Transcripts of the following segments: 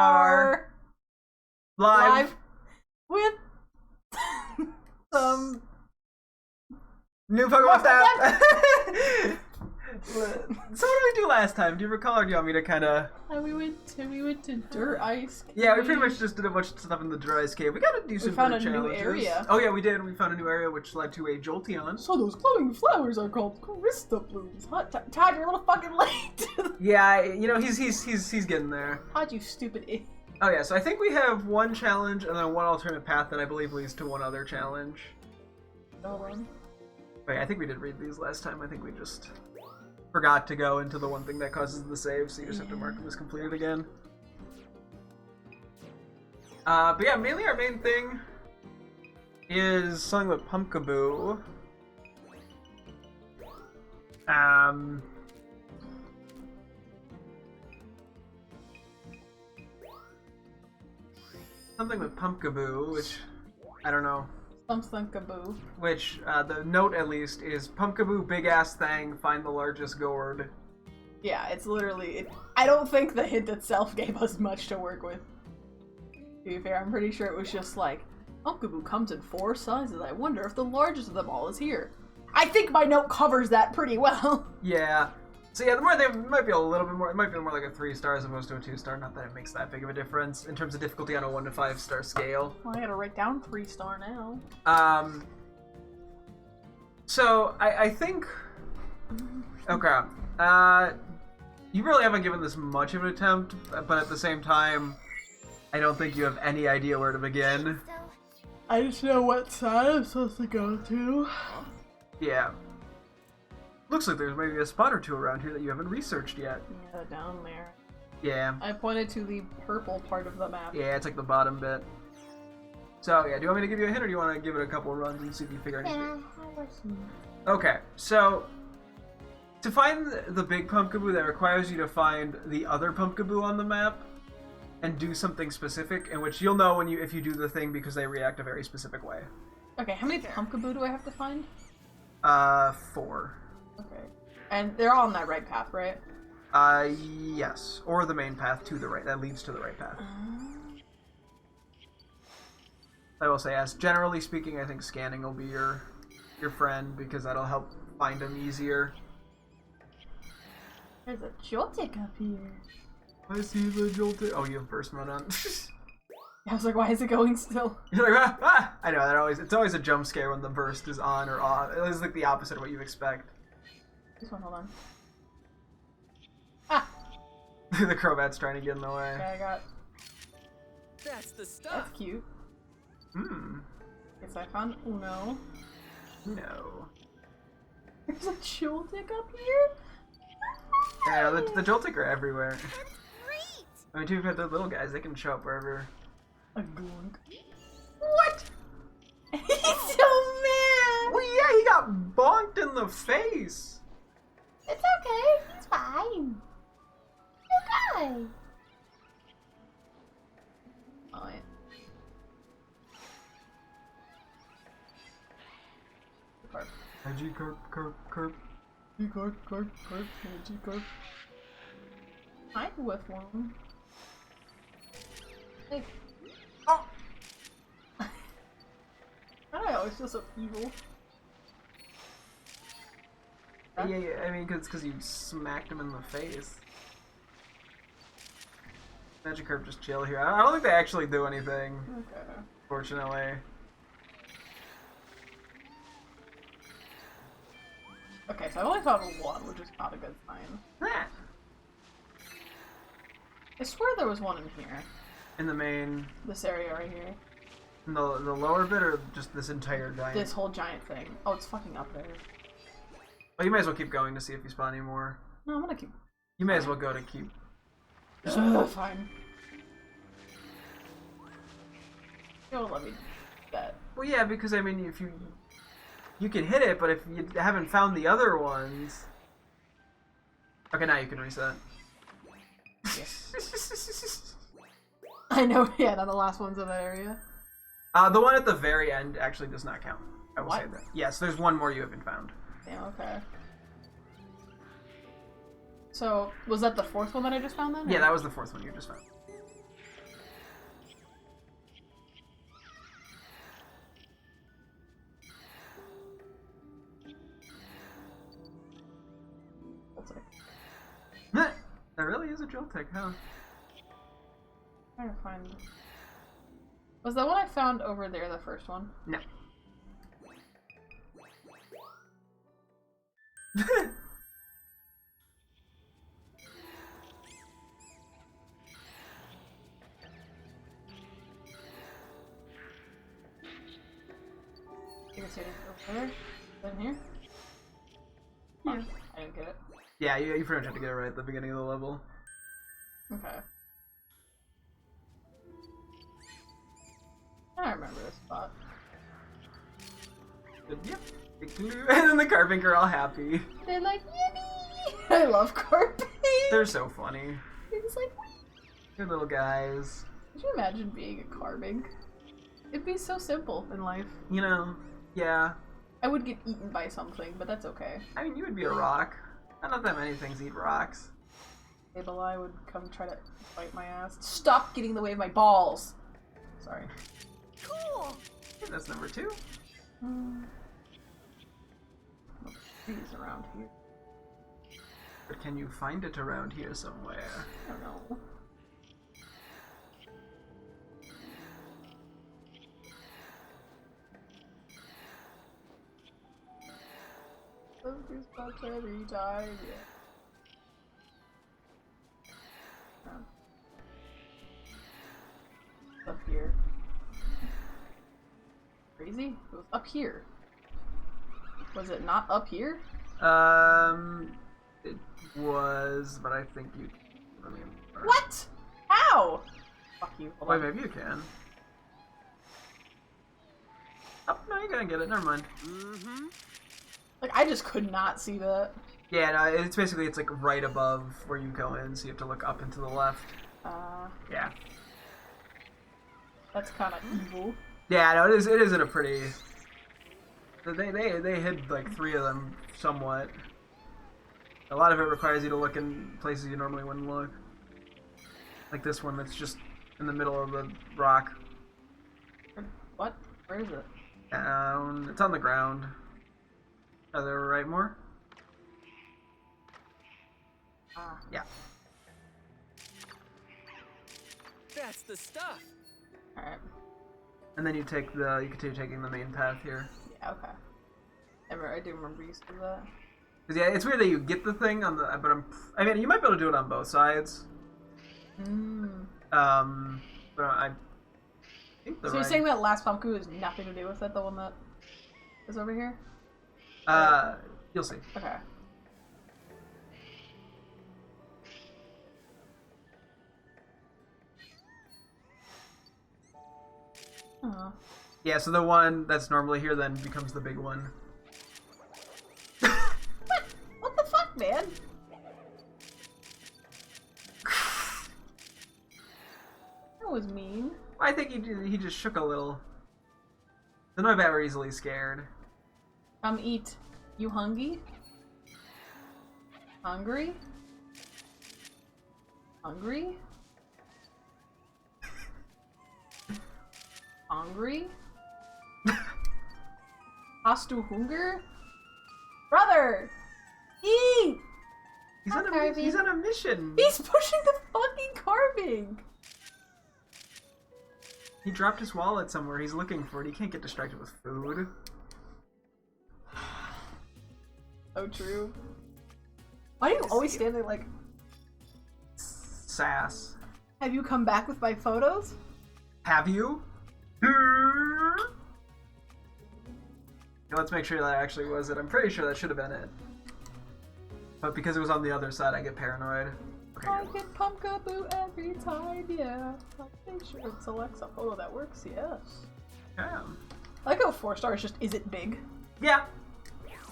are live with some new Pokemon Snap. So what did we do last time? Do you recall, or do you want me to kind of? We went to Dirt Ice Cave. Yeah, we pretty much just did a bunch of stuff in the Dirt Ice Cave. We gotta do some We found a challenges. new area. Oh yeah, we did. We found a new area which led to a Jolteon. So those glowing flowers are called Corista blooms. Huh? Todd, you're a little fucking late. Yeah, you know he's getting there. Todd, you stupid idiot. Oh yeah, so I think we have one challenge and then one alternate path that I believe leads to one other challenge. Hold on. Wait, I think we did read these last time. I think we just forgot to go into the one thing that causes the save, so you just have to mark them as completed again. But yeah, mainly our main thing is something with Pumpkaboo. Something with Pumpkaboo, which I don't know. Pumpkaboo. Which, the note at least is Pumpkaboo, big ass thing, find the largest gourd. Yeah, it's literally. I don't think the hint itself gave us much to work with. To be fair, I'm pretty sure it was just like, Pumpkaboo comes in 4 sizes. I wonder if the largest of them all is here. I think my note covers that pretty well. Yeah. So yeah, the more they might be a little bit more. It might be more like a 3-star as opposed to a 2-star. Not that it makes that big of a difference in terms of difficulty on a 1 to 5-star scale. Well, I gotta write down 3-star now. So I think. Okay. You really haven't given this much of an attempt, but at the same time, I don't think you have any idea where to begin. I just know what side I'm supposed to go to. Yeah. Looks like there's maybe a spot or two around here that you haven't researched yet. Yeah, down there. Yeah. I pointed to the purple part of the map. Yeah, it's like the bottom bit. So, yeah, do you want me to give you a hint, or do you want to give it a couple of runs and see if you figure anything? Okay, so to find the big Pumpkaboo, that requires you to find the other Pumpkaboo on the map and do something specific, in which you'll know if you do the thing because they react a very specific way. Okay, how many Pumpkaboo do I have to find? 4. Okay. And they're all on that right path, right? Yes. Or the main path to the right. That leads to the right path. I will say, as generally speaking, I think scanning will be your friend, because that'll help find them easier. There's a Joltik up here. I see the Joltik. Oh, you have burst mode on. I was like, why is it going still? You're like, ah, ah! I know, it's always a jump scare when the burst is on or off. It's like the opposite of what you expect. This one, hold on. Ah! The Crobat's trying to get in the way. Okay, I got. That's the stuff. That's cute. Hmm. Guess I found Uno. No. There's a Joltik up here? Yeah, the Joltik are everywhere. I mean, too bad the little guys, they can show up wherever. A Glunk. What? He's so mad! Well, yeah, he got bonked in the face. It's okay, he's fine. He's fine. Oh, yeah. Carp. Carp. Carp. I with one. Hey. Oh! I always feel so evil. Yeah, I mean, because you smacked him in the face. Magikarp just chill here. I don't think they actually do anything. Okay. Fortunately. Okay, so I only found one, which is not a good sign. Ah. I swear there was one in here. In the main... This area right here. In the lower bit, or just this entire giant? This whole giant thing. Oh, it's fucking up there. Well, you may as well keep going to see if you spawn any more. No, I'm gonna keep... You may as well go to keep... Fine. You won't let me do that. Well, yeah, because, I mean, if you can hit it, but if you haven't found the other ones... Okay, now you can reset. Yeah. I know, yeah, now the last one's in that area. The one at the very end actually does not count. I will What? say that. Yes, there's one more you haven't found. Yeah, okay. So, was that the 4th one that I just found then? Yeah, that was the 4th one you just found. Joltik. There really is a Joltik, huh? I'm trying to find. Was the one I found over there the first one? No. You can see it over there? In here? Yeah. I didn't get it. Yeah, you pretty much have to get it right at the beginning of the level. Okay. I remember this spot. Yep. Big glue. And then the Carpenter all happy. They're like, yippee! I love Carping! They're so funny. They're just like, Good little guys. could you imagine being a Carbink? It'd be so simple in life. You know, yeah. I would get eaten by something, but that's okay. I mean, you would be a rock. Not that many things eat rocks. Sableye would come try to bite my ass. Stop getting in the way of my balls! Sorry. Cool. Okay, that's number 2. Trees around here. But can you find it around here somewhere? I don't know. These spots every time, yeah. Up here. Crazy? It was up here. Was it not up here? It was, but I think you. I mean, What? How? Fuck you. Hold wait, on. maybe you can. Oh no, you're gonna get it. Never mind. Mm-hmm. Like, I just could not see that. Yeah, no, it's basically it's like right above where you go in, so you have to look up and to the left. Yeah. That's kind of evil. Yeah, no, it is. It isn't a pretty. They hid like 3 of them somewhat. A lot of it requires you to look in places you normally wouldn't look. Like this one that's just in the middle of the rock. What? Where is it? It's on the ground. Are there right more? Ah. Yeah. That's the stuff. Alright. And then you continue taking the main path here. Yeah, okay. I do remember you said that. Cause yeah, it's weird that you get the thing on the, but I mean, you might be able to do it on both sides. But I think the So you're saying that last Pumpku has nothing to do with it, the one that is over here? You'll see. Okay. Yeah, so the one that's normally here then becomes the big one. What the fuck, man? That was mean. I think he just shook a little. The Noibat were easily scared. Come eat. You hungry? Hungry? Hungry? Hungry? Hast du Hunger? Brother! Eat! He's Not on a carving. he's on a mission. He's pushing the fucking carving! He dropped his wallet somewhere. He's looking for it. He can't get distracted with food. So true. Why do you always stand there like, Sass. have you come back with my photos? Have you? Okay, let's make sure that actually was it. I'm pretty sure that should have been it. But because it was on the other side, I get paranoid. Okay, I good. get Pumpkaboo every time, yeah. Make sure it selects a photo that works, yes. Yeah. I like how 4 stars just isn't big. Yeah.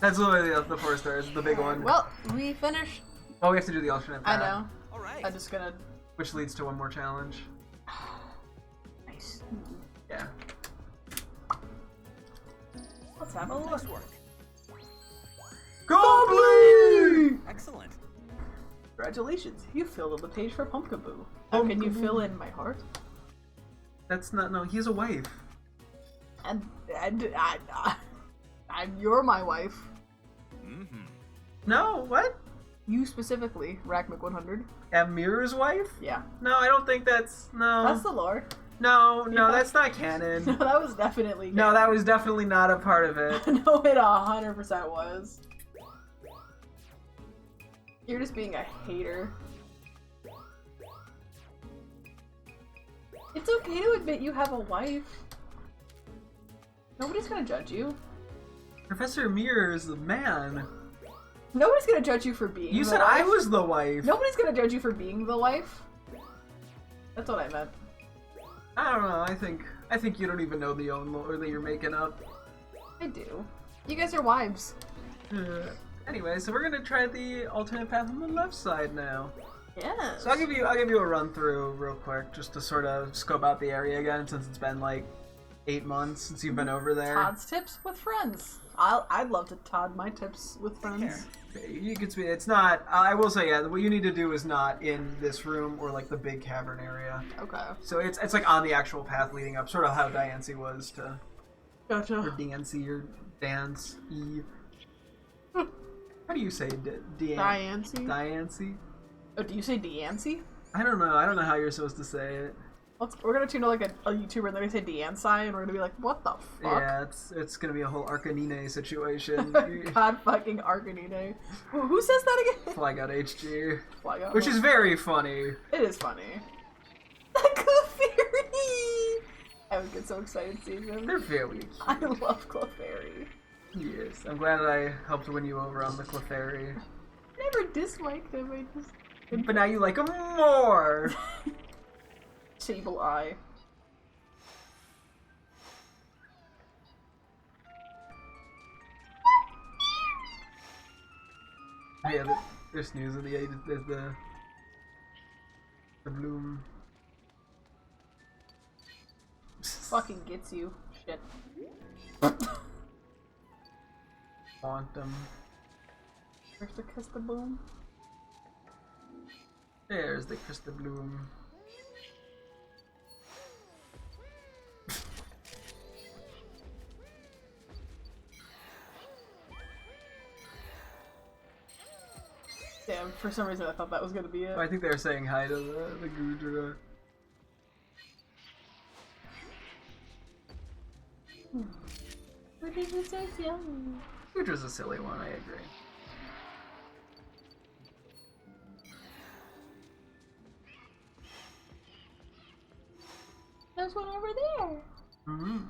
That's literally the 4 stars, the big one. Well, we finished. Oh, we have to do the alternate I path. know. All right. I'm just gonna. Which leads to one more challenge. Nice. Yeah. Let's have a look. Nice work. Goblin! Excellent. Congratulations, you filled in the page for Pumpkaboo. How can you Pumpkaboo. fill in my heart? That's not, no, he's a wife. And you're my wife. Mm-hmm. No, what? You specifically, Rackmick100. Mirror's wife? Yeah. No, I don't think that's... No. That's the lore. No, Yeah. that's not canon. No, that was definitely canon. No, that was definitely not a part of it. No, it 100% was. You're just being a hater. It's okay to admit you have a wife. Nobody's gonna judge you. Professor Mirror is the man. Nobody's gonna judge you for being You the said wife. I was the wife. Nobody's gonna judge you for being the wife. That's what I meant. I don't know. I think you don't even know the own lore that you're making up. I do. You guys are wives. Anyway, so we're gonna try the alternate path on the left side now. Yes. So I'll give you a run through real quick, just to sort of scope out the area again, since it's been like 8 months since you've been over there. Todd's tips with friends. I'd love to Todd my tips with friends. You can speak. It's not. I will say, yeah. What you need to do is not in this room or like the big cavern area. Okay. So it's like on the actual path leading up, sort of how Diancie was to. Gotcha. Or Diancie or Dance E. How do you say Diancie? Diancie? Oh, do you say Diancie? I don't know. I don't know how you're supposed to say it. We're gonna tune to like a YouTuber and they're gonna say Diancie and we're gonna be like, what the fuck? Yeah, it's gonna be a whole Arcanine situation. God fucking Arcanine. Who says that again? Flag out HG. Flag out. Which is very funny. It is funny. Clefairy! I would get so excited seeing them. They're very cute. I love Clefairy. Yes, I'm glad that I helped win you over on the Clefairy. I never disliked him, I just... But now you like him more! Sable eye. Yeah, there's news of there's the bloom. Fucking gets you. Shit. Quantum. Where's the kiss the bloom? There's the crystal bloom. Damn, for some reason I thought that was gonna be it. Oh, I think they were saying hi to the Gudra. What did you say, silly? Gudra's a silly one, I agree. There's one over there. Mm-hmm.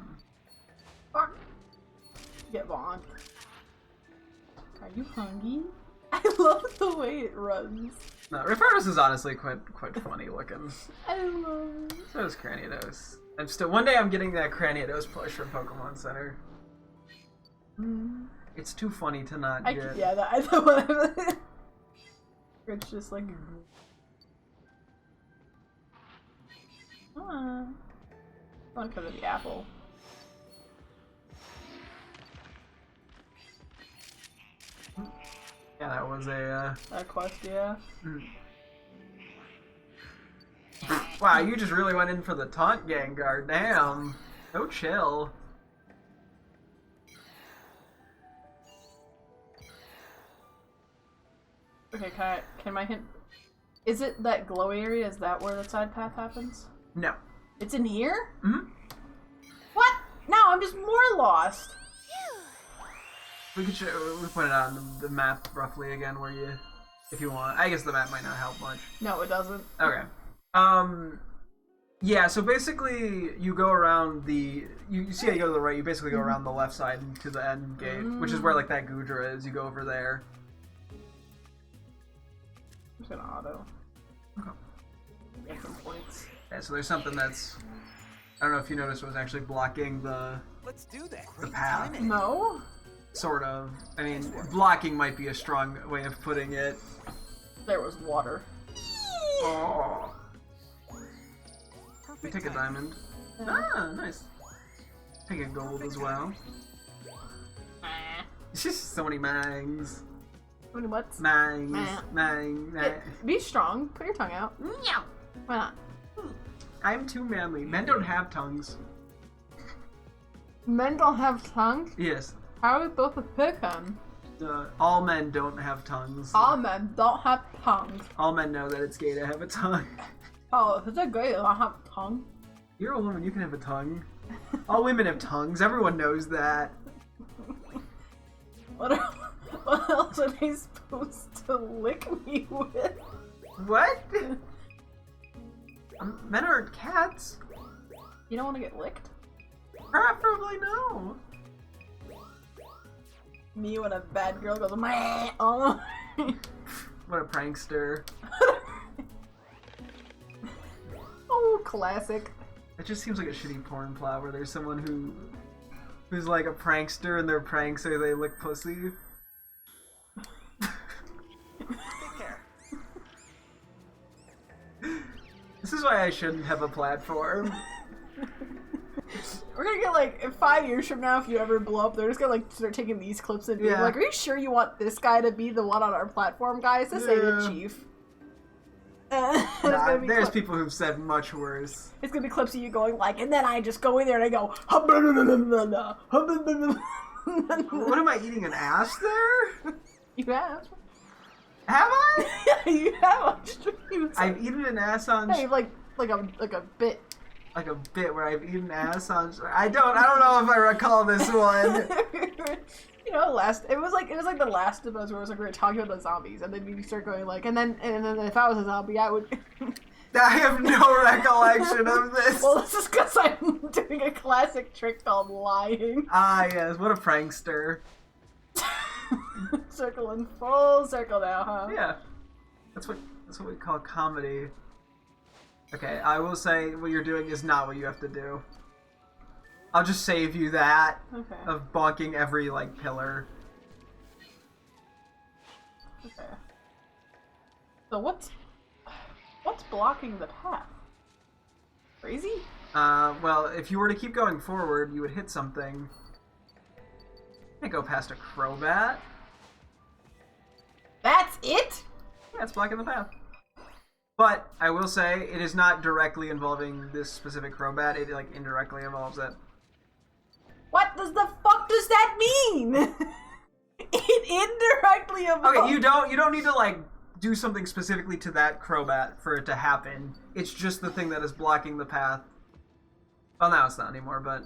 Fuck. Get bonked. Are you hungry? I love the way it runs. No, Refardos is honestly quite funny looking. I love it. So is Cranidos. One day I'm getting that Cranidos plush from Pokemon Center. It's too funny to not get. Yeah, that's the one. It's just like. One because of the apple. Yeah, that was a. That quest, yeah. Wow, you just really went in for the taunt Gengar. Damn. No chill. Okay, can my hint? Is it that glow area? Is that where the side path happens? No. It's in here? Hmm? What? Now I'm just more lost. We could put it on the map roughly again where you, if you want. I guess the map might not help much. No, it doesn't. Okay. Yeah, so basically you go around you see how you go to the right, you basically go around the left side to the end gate, which is where like that Gudra is. You go over there. I'm just gonna auto. Okay. Get some points. Yeah, so there's something that's, I don't know if you noticed, was actually blocking Let's do that. the path. No? Sort of. I mean, blocking might be a strong way of putting it. There was water. Oh. We take a diamond. Ah, nice. Take a gold as well. It's just so many mangs. How many what's? Mangs. Mang. Be strong. Put your tongue out. Meow. Why not? I'm too manly. Men don't have tongues. Men don't have tongues? Yes. How are we both a Pokemon? All men don't have tongues. All men don't have tongues. All men know that it's gay to have a tongue. Oh, is it gay to have a tongue? You're a woman, you can have a tongue. All women have tongues, everyone knows that. What else are they supposed to lick me with? What? Men aren't cats. You don't want to get licked? Preferably no. Me when a bad girl goes, meh, oh. What a prankster. Oh, classic. It just seems like a shitty porn plot where there's someone who's like a prankster and their pranks are they lick pussy. Take care. This is why I shouldn't have a platform. We're gonna get like, in 5 years from now, if you ever blow up, they're just gonna like start taking these clips and being like, are you sure you want this guy to be the one on our platform, guys? This ain't the chief. Nah, there's people who've said much worse. It's gonna be clips of you going like, and then I just go in there and I go, what am I eating, an ass there? You have. Have I? You have on stream. I've eaten an ass on. Yeah, like a bit. Like a bit where I've eaten ass on. I don't know if I recall this one. You know, it was like the Last of Us where it was like we were talking about the zombies, and then you start going like, and then if I was a zombie, I would. I have no recollection of this. Well, this is because I'm doing a classic trick called lying. Ah, yes, what a prankster. Circling full circle now, huh? Yeah, that's what we call comedy. Okay, I will say what you're doing is not what you have to do. I'll just save you that of bonking every like pillar. Okay. So what's blocking the path? Crazy? Well, if you were to keep going forward, you would hit something. Can't go past a crowbat. That's it? Yeah, it's blocking the path. But I will say it is not directly involving this specific crowbat. It like indirectly involves it. What the fuck does that mean? It indirectly involves. Okay, you don't need to like do something specifically to that crowbat for it to happen. It's just the thing that is blocking the path. Well, now it's not anymore, but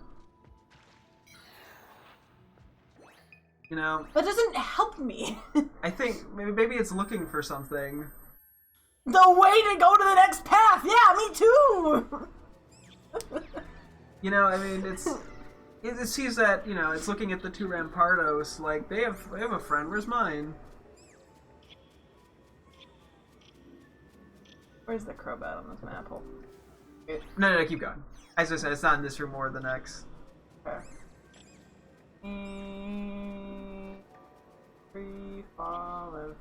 you know. That doesn't help me. I think maybe it's looking for something. The way to go to the next path! Yeah, me too! You know, I mean, it sees that, you know, it's looking at the two Rampardos, like, they have a friend, where's mine? Where's the crowbat on this map? No, keep going. As I said, it's not in this room or the next. Okay. Free falling.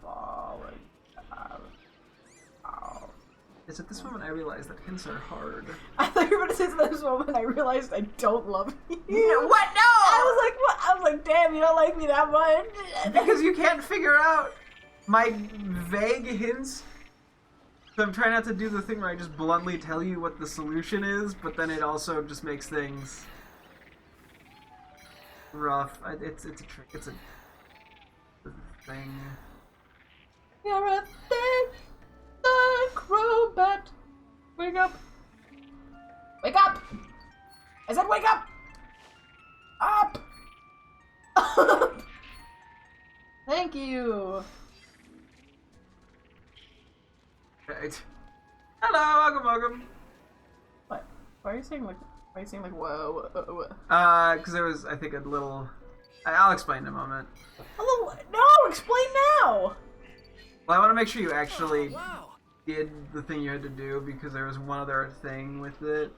It's at this moment I realized that hints are hard. I thought you were going to say at this moment I realized I don't love you. No, what? No! I was like, what? I was like, damn, you don't like me that much? Because you can't figure out my vague hints. So I'm trying not to do the thing where I just bluntly tell you what the solution is, but then it also just makes things rough. It's a trick. It's a thing. You're a thing. The crowbat. Wake up. Wake up. I said wake up. Up. Thank you. Right. Hello, welcome. What? Why are you saying like whoa? Because there was, I think, a little. I'll explain in a moment. A little. No, explain now. Well, I want to make sure you actually Wow. did the thing you had to do because there was one other thing with it.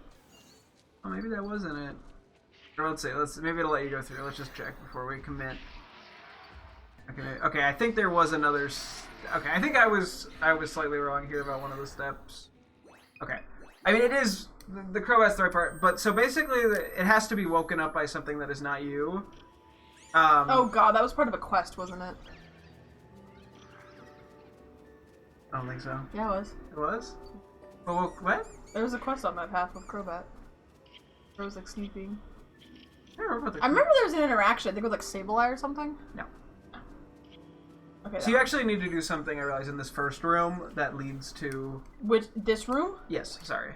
Oh, maybe that wasn't it. Or let's see. Maybe it'll let you go through. Let's just check before we commit. Okay. I think there was another. Okay, I think I was slightly wrong here about one of the steps. Okay, I mean it is the crowbat's the right part, but so basically it has to be woken up by something that is not you. Oh god, that was part of a quest, wasn't it? I don't think so. Yeah, it was. It was? Well, what? There was a quest on that path with Crobat. There was like sneaking. I don't remember I remember there was an interaction. I think it was like Sableye or something. No. Okay. So you actually need to do something, I realize, in this first room that leads to... This room? Yes, sorry.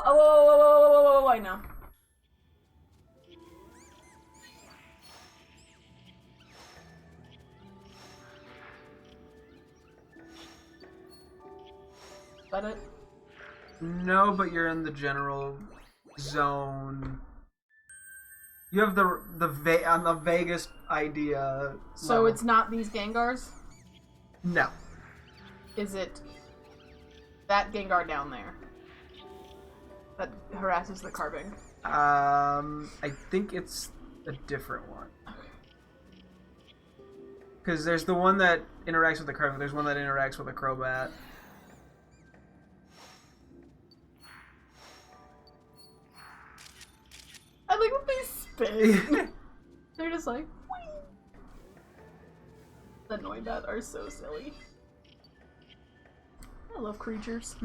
Oh, I know. Is that it? No, but you're in the general zone. You have on the vaguest idea. So level. it's not these Gengars? No. Is it that Gengar down there that harasses the carving? I think it's a different one. Because there's the one that interacts with the carving. There's one that interacts with a Crobat. I like when they spin. They're just like, whee! The Noibat are so silly. I love creatures.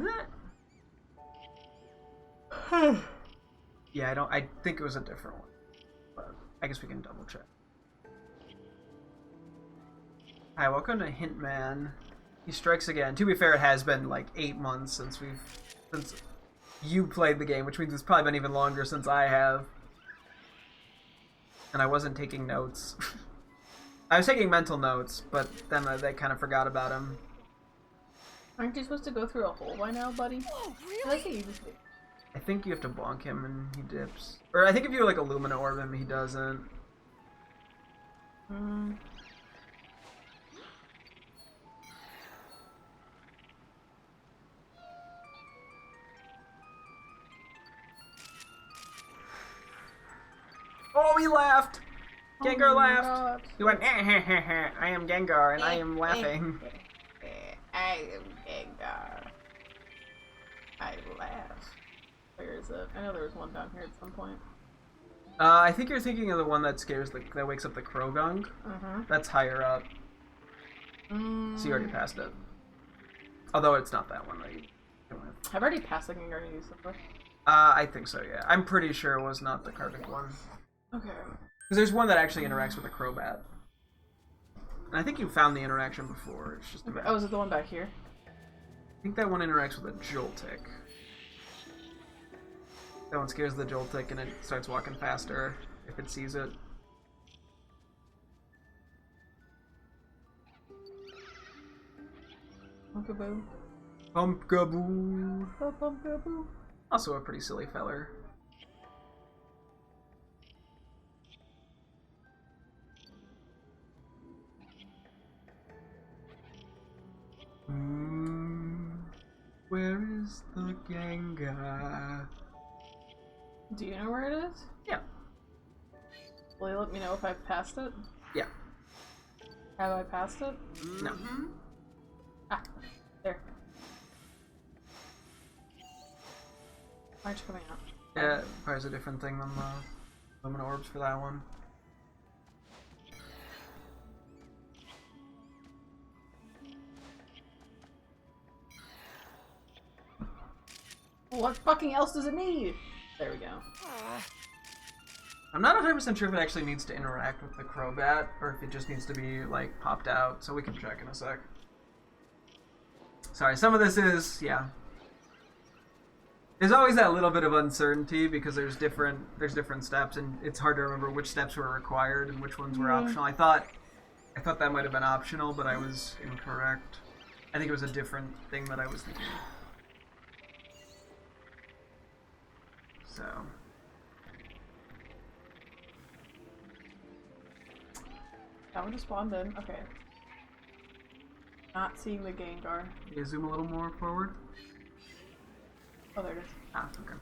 Yeah, I think it was a different one. But I guess we can double check. Hi, welcome to Hintman. He strikes again. To be fair, it has been like 8 months since you played the game, which means it's probably been even longer since I have. And I wasn't taking notes. I was taking mental notes, but then they kind of forgot about him. Aren't you supposed to go through a hole by now, buddy? Oh, I think you just I think you have to bonk him and he dips. Or I think if you like Illumina Orb him, he doesn't. Oh, he laughed! Gengar laughed! God. He went, I am Gengar and I am laughing. I am Gengar. I laugh. Where is it? I know there was one down here at some point. I think you're thinking of the one that that wakes up the Krogong. That's higher up. So you already passed it. Although it's not that one that you with. I've already passed the Gengar you used before. I think so, yeah. I'm pretty sure it was not the carving one. Okay. Because there's one that actually interacts with a Crobat. And I think you found the interaction before. It's just a matter. Oh, is it the one back here? I think that one interacts with a Joltik. That one scares the Joltik and it starts walking faster if it sees it. Pumpkaboo. Pumpkaboo. Oh, Pumpkaboo. Also a pretty silly feller. Where is the Gengar? Do you know where it is? Yeah. Will you let me know if I've passed it? Yeah. Have I passed it? No. Ah, there. Why aren't you coming out? Yeah, it requires a different thing than the Lumina Orbs for that one. What fucking else does it need? There we go. I'm not 100% sure if it actually needs to interact with the Crobat, or if it just needs to be, like, popped out, so we can check in a sec. Sorry, some of this is, yeah. There's always that little bit of uncertainty, because there's different steps, and it's hard to remember which steps were required and which ones were optional. I thought that might have been optional, but I was incorrect. I think it was a different thing that I was thinking. So... That one just spawned in. Okay. Not seeing the Gengar. Can you zoom a little more forward? Oh, there it is. Ah, okay.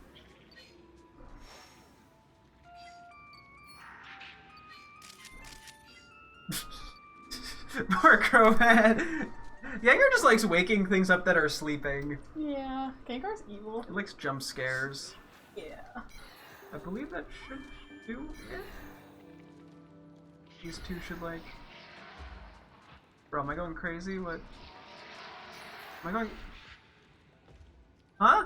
Poor Crobat. Gengar just likes waking things up that are sleeping. Yeah, Gengar's evil. It likes jump scares. Yeah. I believe that should do it. These two should, like... Bro, am I going crazy? What? Am I going... Huh?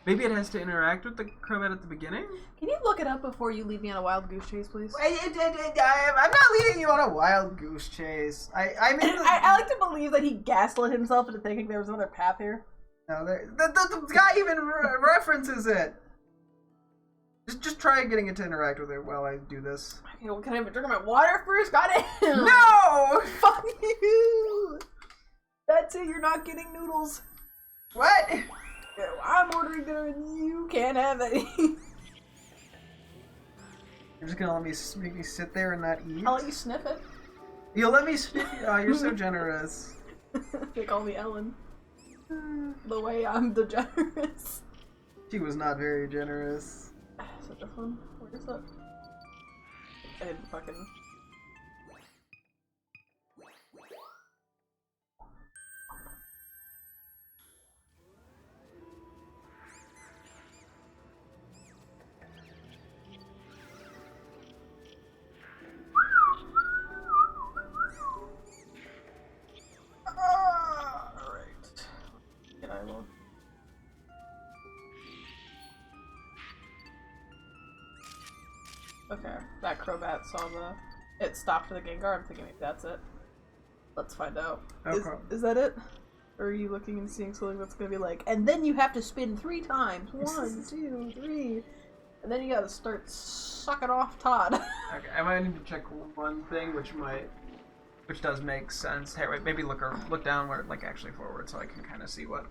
Maybe it has to interact with the Crobat at the beginning? Can you look it up before you leave me on a wild goose chase, please? I'm not leading you on a wild goose chase. I mean... I like to believe that he gaslit himself into thinking there was another path here. No, the guy even references it. Just try getting it to interact with it while I do this. Okay, well, can I drink my water first? Got it! No! Fuck you! That's it, you're not getting noodles. What? Yeah, I'm ordering dinner and you can't have any. You're just gonna make me sit there and not eat? I'll let you sniff it. You'll let me sniff it? Oh, you're so generous. They call me Ellen. The way I'm degenerous. She was not very generous. Is it this one? Where is it? I didn't fucking... Okay, that Crobat saw it stopped for the Gengar. I'm thinking maybe that's it. Let's find out. Okay. Is that it? Or are you looking and seeing something that's gonna be like, and then you have to spin 3 times. 1, 2, 3. And then you gotta start sucking off Todd. Okay, I might need to check one thing, which does make sense. Hey, wait, maybe look downward, like actually forward, so I can kind of see what.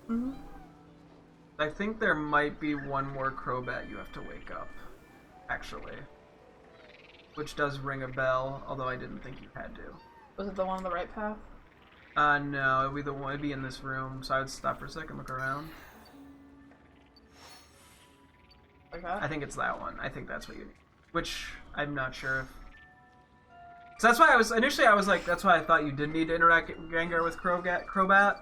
Mm-hmm. I think there might be one more Crobat you have to wake up, actually. Which does ring a bell, although I didn't think you had to. Was it the one on the right path? No, it'd be in this room, so I would stop for a second, look around. Like that? I think it's that one. I think that's what you need. Which, I'm not sure if... So that's why initially I was like, that's why I thought you did need to interact Gengar with Crobat.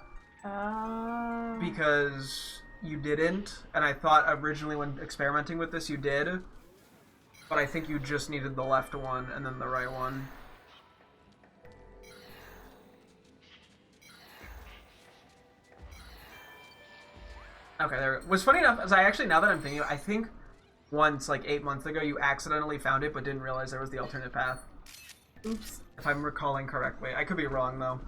Because you didn't, and I thought originally when experimenting with this you did. But I think you just needed the left one and then the right one. Okay, there. What's funny enough is now that I'm thinking, I think once, like 8 months ago, you accidentally found it but didn't realize there was the alternate path. Oops. If I'm recalling correctly. I could be wrong, though.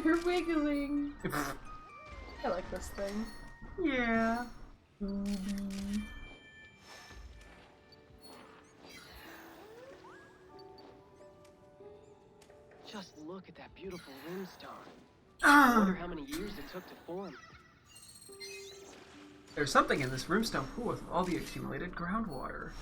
You're wiggling. I like this thing. Yeah. Just look at that beautiful rimstone. I wonder how many years it took to form. There's something in this rimstone pool with all the accumulated groundwater.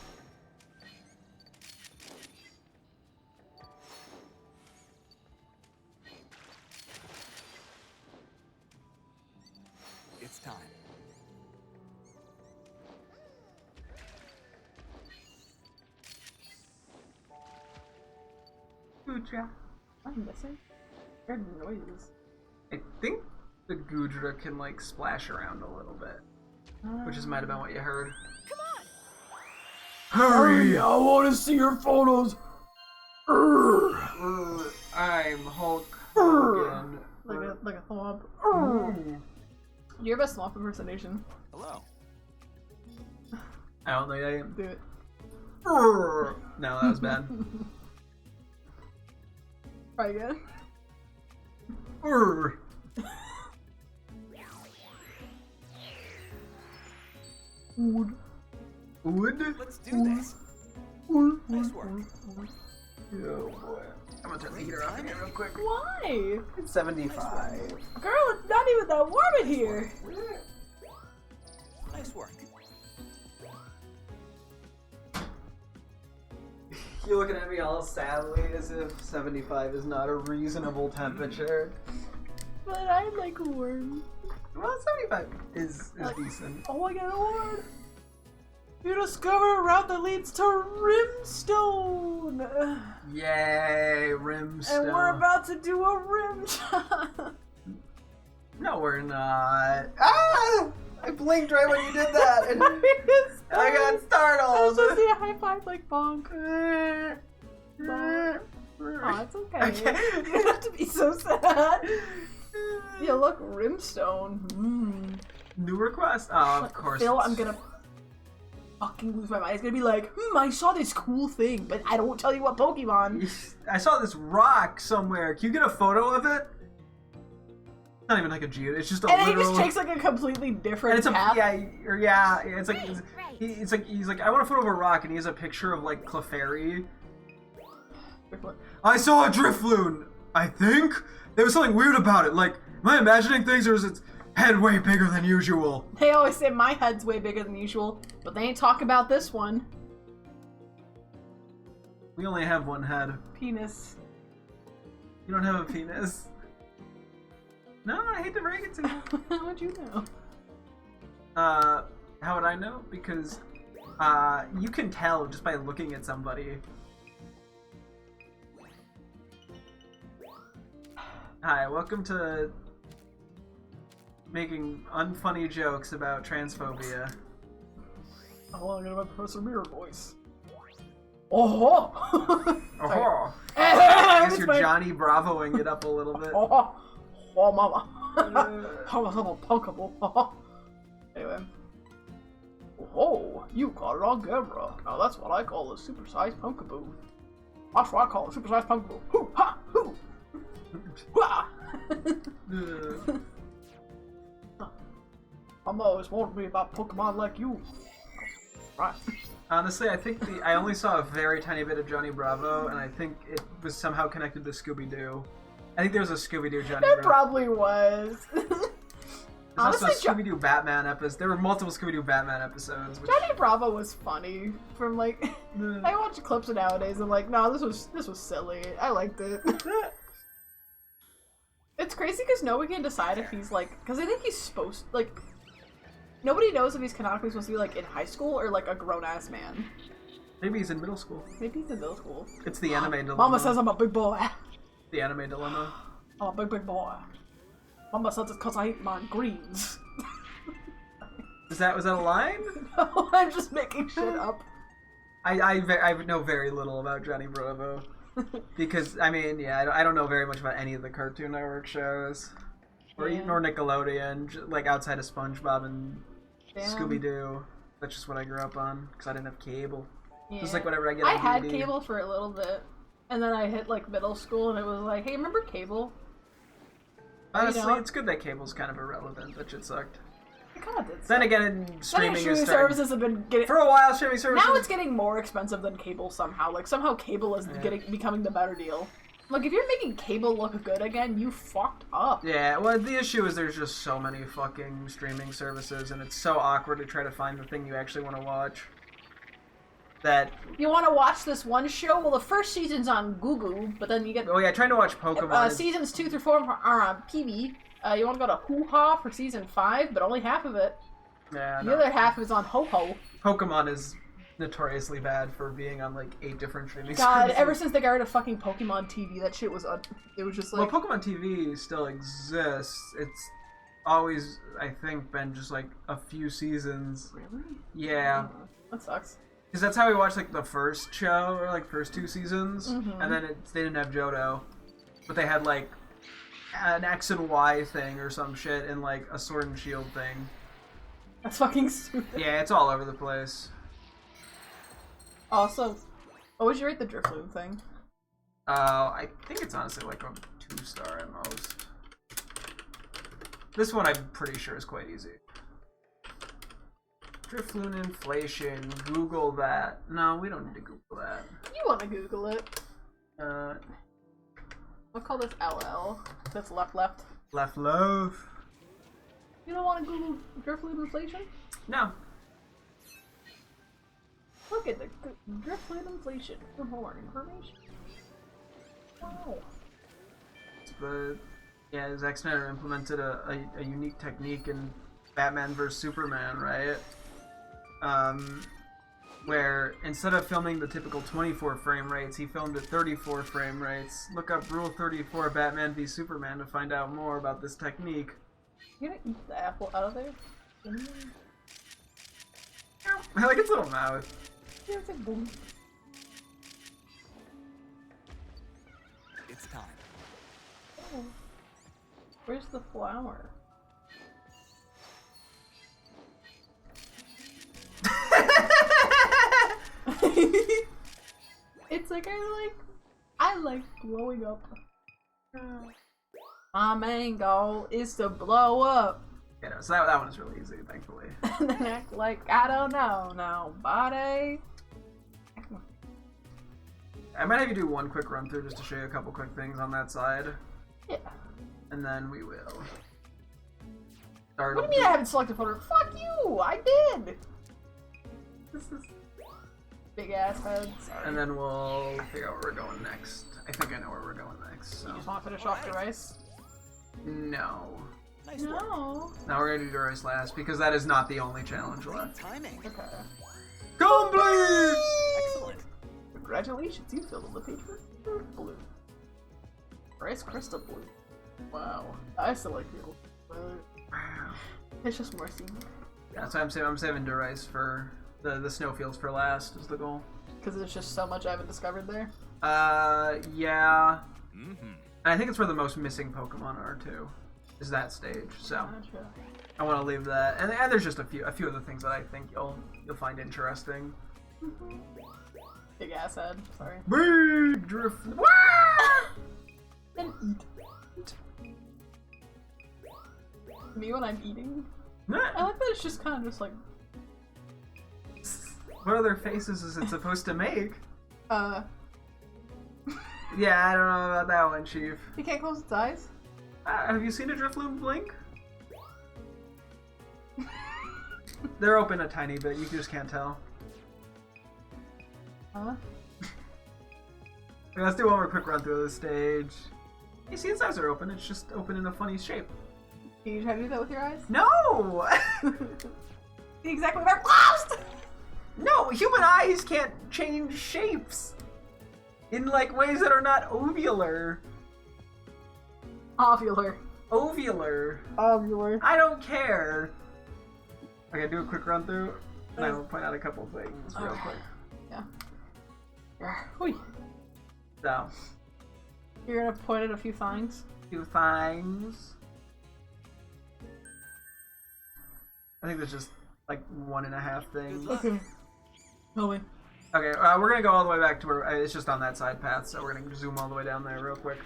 It's time. Gudra. I'm missing. There are noises. I think the Gudra can like splash around a little bit, which might have been what you heard. Come on! Hurry! I want to see your photos. I'm Hulk Hogan. Like a thwomp. Do your best thwomp impersonation. Hello. I don't think I am. Do it. No, that was bad. Try again. Wood. Let's do this. Nice work. Oh boy. I'm gonna turn the heater off again real quick. Why? It's 75. Girl, it's not even that warm in here. Nice work. You're looking at me all sadly as if 75 is not a reasonable temperature. But I like warm. Well, 75 is decent. Oh, I got an award. You discover a route that leads to Rimstone. Yay, Rimstone. And we're about to do a rim shot. No, we're not. Ah! I blinked right when you did that. And I got I was startled. supposed to say a high five like bonk. Oh, it's okay. Okay. You don't have to be so sad. Yeah, look, Rimstone. New request? Oh, of course. Phil, I'm gonna fucking lose my mind. It's gonna be like, I saw this cool thing, but I don't tell you what Pokemon. I saw this rock somewhere. Can you get a photo of it? It's not even like a geo. It's just a And literal... he just takes like a completely different and it's path. it's like he's like I want a photo of a rock, and he has a picture of like Clefairy. I saw a Drifloon. I think there was something weird about it. Like, am I imagining things, or is its head way bigger than usual? They always say my head's way bigger than usual, but they ain't talking about this one. We only have one head. Penis. You don't have a penis? No, I hate to break it to you. How would you know? How would I know? Because, you can tell just by looking at somebody. Hi, welcome to making unfunny jokes about transphobia. Oh, I'm gonna have Professor Mirror voice. Oh! Oh, I guess you're Johnny Bravoing it up a little bit. Oh, mama. I'm punkable. Anyway. Oh, you got it on camera. Now that's what I call a supersized punkaboo. That's what I call a supersized punkaboo. Hoo ha hoo. Wah! I'm always wanting to be about Pokemon like you. Right. Honestly, I think I only saw a very tiny bit of Johnny Bravo, and I think it was somehow connected to Scooby-Doo. I think there was a Scooby-Doo Johnny It Bravo. probably was. There's Honestly, also a Scooby-Doo Batman episode. There were multiple Scooby-Doo Batman episodes. Which... Johnny Bravo was funny. From like, I watch clips nowadays and like, no, this was silly. I liked it. It's crazy because nobody can decide if he's like, because I think he's supposed like, nobody knows if he's canonically supposed to be like in high school or like a grown ass man. Maybe he's in middle school. Maybe he's in middle school. It's the anime dilemma. Mama says I'm a big boy. The anime dilemma. I'm a big boy. Mama says it's because I eat my greens. Was that a line? No, I'm just making shit up. I know very little about Johnny Bravo. Because, I mean, yeah, I don't know very much about any of the Cartoon Network shows. Or Nickelodeon, like outside of SpongeBob and Scooby-Doo. That's just what I grew up on, because I didn't have cable. Yeah. Just like whatever I get I on had DVD. cable for a little bit. And then I hit like middle school and it was like, hey, remember cable? Honestly, You know? it's good that cable's kind of irrelevant. That shit sucked. It kind of did. Then again, streaming is streaming starting... services have been getting... For a while, streaming services... Now it's getting more expensive than cable somehow. Like, somehow cable is becoming the better deal. Like, if you're making cable look good again, you fucked up. Yeah, well, the issue is there's just so many fucking streaming services, and it's so awkward to try to find the thing you actually want to watch. That... You want to watch this one show? Well, the first season's on Google, but then you get... Oh yeah, trying to watch Pokemon... seasons 2 through 4 are on PB. You want to go to Hoo Ha for season 5, but only half of it. Yeah, The other half is on Ho Ho. Pokemon is notoriously bad for being on like 8 different streaming God, services. ever since they got rid of fucking Pokemon TV, that shit was it was just like... Well, Pokemon TV still exists. It's always, I think, been just like a few seasons. Really? Yeah. That sucks. Because that's how we watched like the first show, or like first 2 seasons. Mhm. And then they didn't have Johto. But they had like an X and Y thing or some shit, and like a Sword and Shield thing. That's fucking stupid. Yeah, it's all over the place. Also, what would you rate the Drifloon thing? I think it's honestly like a 2-star at most. This one I'm pretty sure is quite easy. Drifloon inflation. Google that. No, we don't need to Google that. You want to Google it. Uh, I'll call this LL. That's left. left love. You don't want to Google Drifloon inflation? No. Look at the Drifloon inflation for more information. Wow. But yeah, Zack Snyder implemented a unique technique in Batman vs Superman, right? Where instead of filming the typical 24 frame rates, he filmed at 34 frame rates. Look up Rule 34 Batman v Superman to find out more about this technique. You gonna eat the apple out of there? I like its little mouth. Yeah, it's like boom. time. Where's the flower? It's like I like blowing up. My main goal is to blow up. Yeah, no, so that one is really easy, thankfully. And then act like I don't know nobody. I might have you do one quick run through just to show you a couple quick things on that side. Yeah. And then we will start. What do you mean I haven't selected photo? Fuck you! I did! This is big ass head. Sorry. And then we'll figure out where we're going next. I think I know where we're going next. So. You just want to finish off the rice? No. Nice work. No. Now we're gonna do the rice last because that is not the only challenge left. Timing. Okay. Complete! Excellent. Congratulations, you filled the page with blue. Rice crystal blue. Wow. I still like the old, but it's just more scenic. Yeah, that's why I'm saving the rice for the snowfields for last is the goal. Because there's just so much I haven't discovered there. Yeah. Mm-hmm. And I think it's where the most missing Pokemon are too. Is that stage. So Gotcha. I want to leave that. And there's just a few other things that I think you'll find interesting. Big ass head. Sorry. Big drift. And eat. Me when I'm eating. I like that it's just kind of just like. What other faces is it supposed to make? Yeah, I don't know about that one, Chief. You can't close its eyes? Have you seen a Drifloon blink? They're open a tiny bit, you just can't tell. Huh? Okay, let's do one more quick run through this stage. You see, its eyes are open, it's just open in a funny shape. Can you try to do that with your eyes? No! Exactly, they're closed! No, human eyes can't change shapes! In, like, ways that are not ovular. Ovular. Ovular. Ovular. I don't care. Okay, do a quick run through, and I will point out a couple things real quick. Yeah. Whee. So, You're gonna point at a few things. few things. I think there's just like 1.5 things. Okay. Tell me. Okay, we're gonna go all the way back to where it's just on that side path, so we're gonna zoom all the way down there real quick.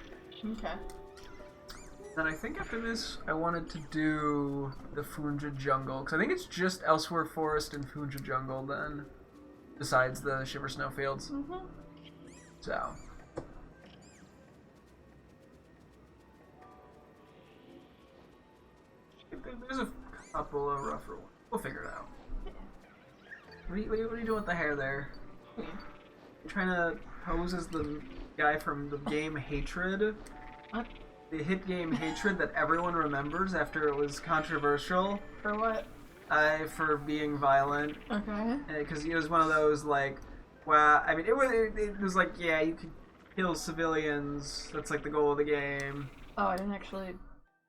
Okay. Then I think after this, I wanted to do the Funja Jungle, because I think it's just Elsewhere Forest and Funja Jungle then, besides the Shiver Snowfields. Mm-hmm. So. There's a couple of rougher ones. We'll figure it out. What are you doing with the hair there? You trying to pose as the guy from the game Hatred? What? The hit game Hatred that everyone remembers after it was controversial. For what? For being violent. Okay. Because it was one of those, like, wow, I mean, it was like, yeah, you could kill civilians. That's like the goal of the game. Oh, I didn't actually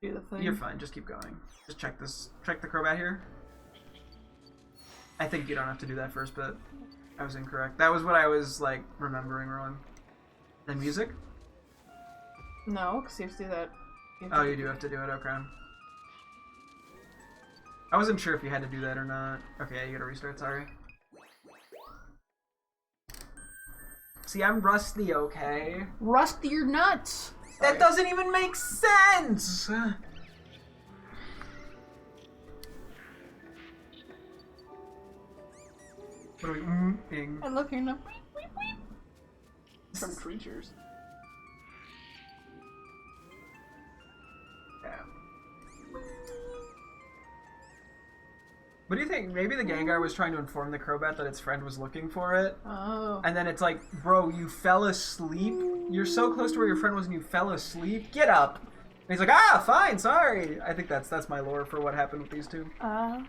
do the thing. You're fine, just keep going. Just check the Crobat here. I think you don't have to do that first, but I was incorrect. That was what I was, like, remembering wrong. Then music? No, because you have to do that. Oh, you do have to do it, okay. I wasn't sure if you had to do that or not. Okay, yeah, you gotta restart, sorry. See, I'm rusty, okay? Rusty your nuts! That doesn't even make sense! What are we mm-ing? I love hearing them. From creatures. Yeah. What do you think? Maybe the Gengar was trying to inform the Crobat that its friend was looking for it. Oh. And then it's like, bro, you fell asleep? You're so close to where your friend was and you fell asleep? Get up! And he's like, ah, fine, sorry! I think that's my lore for what happened with these two. Yeah.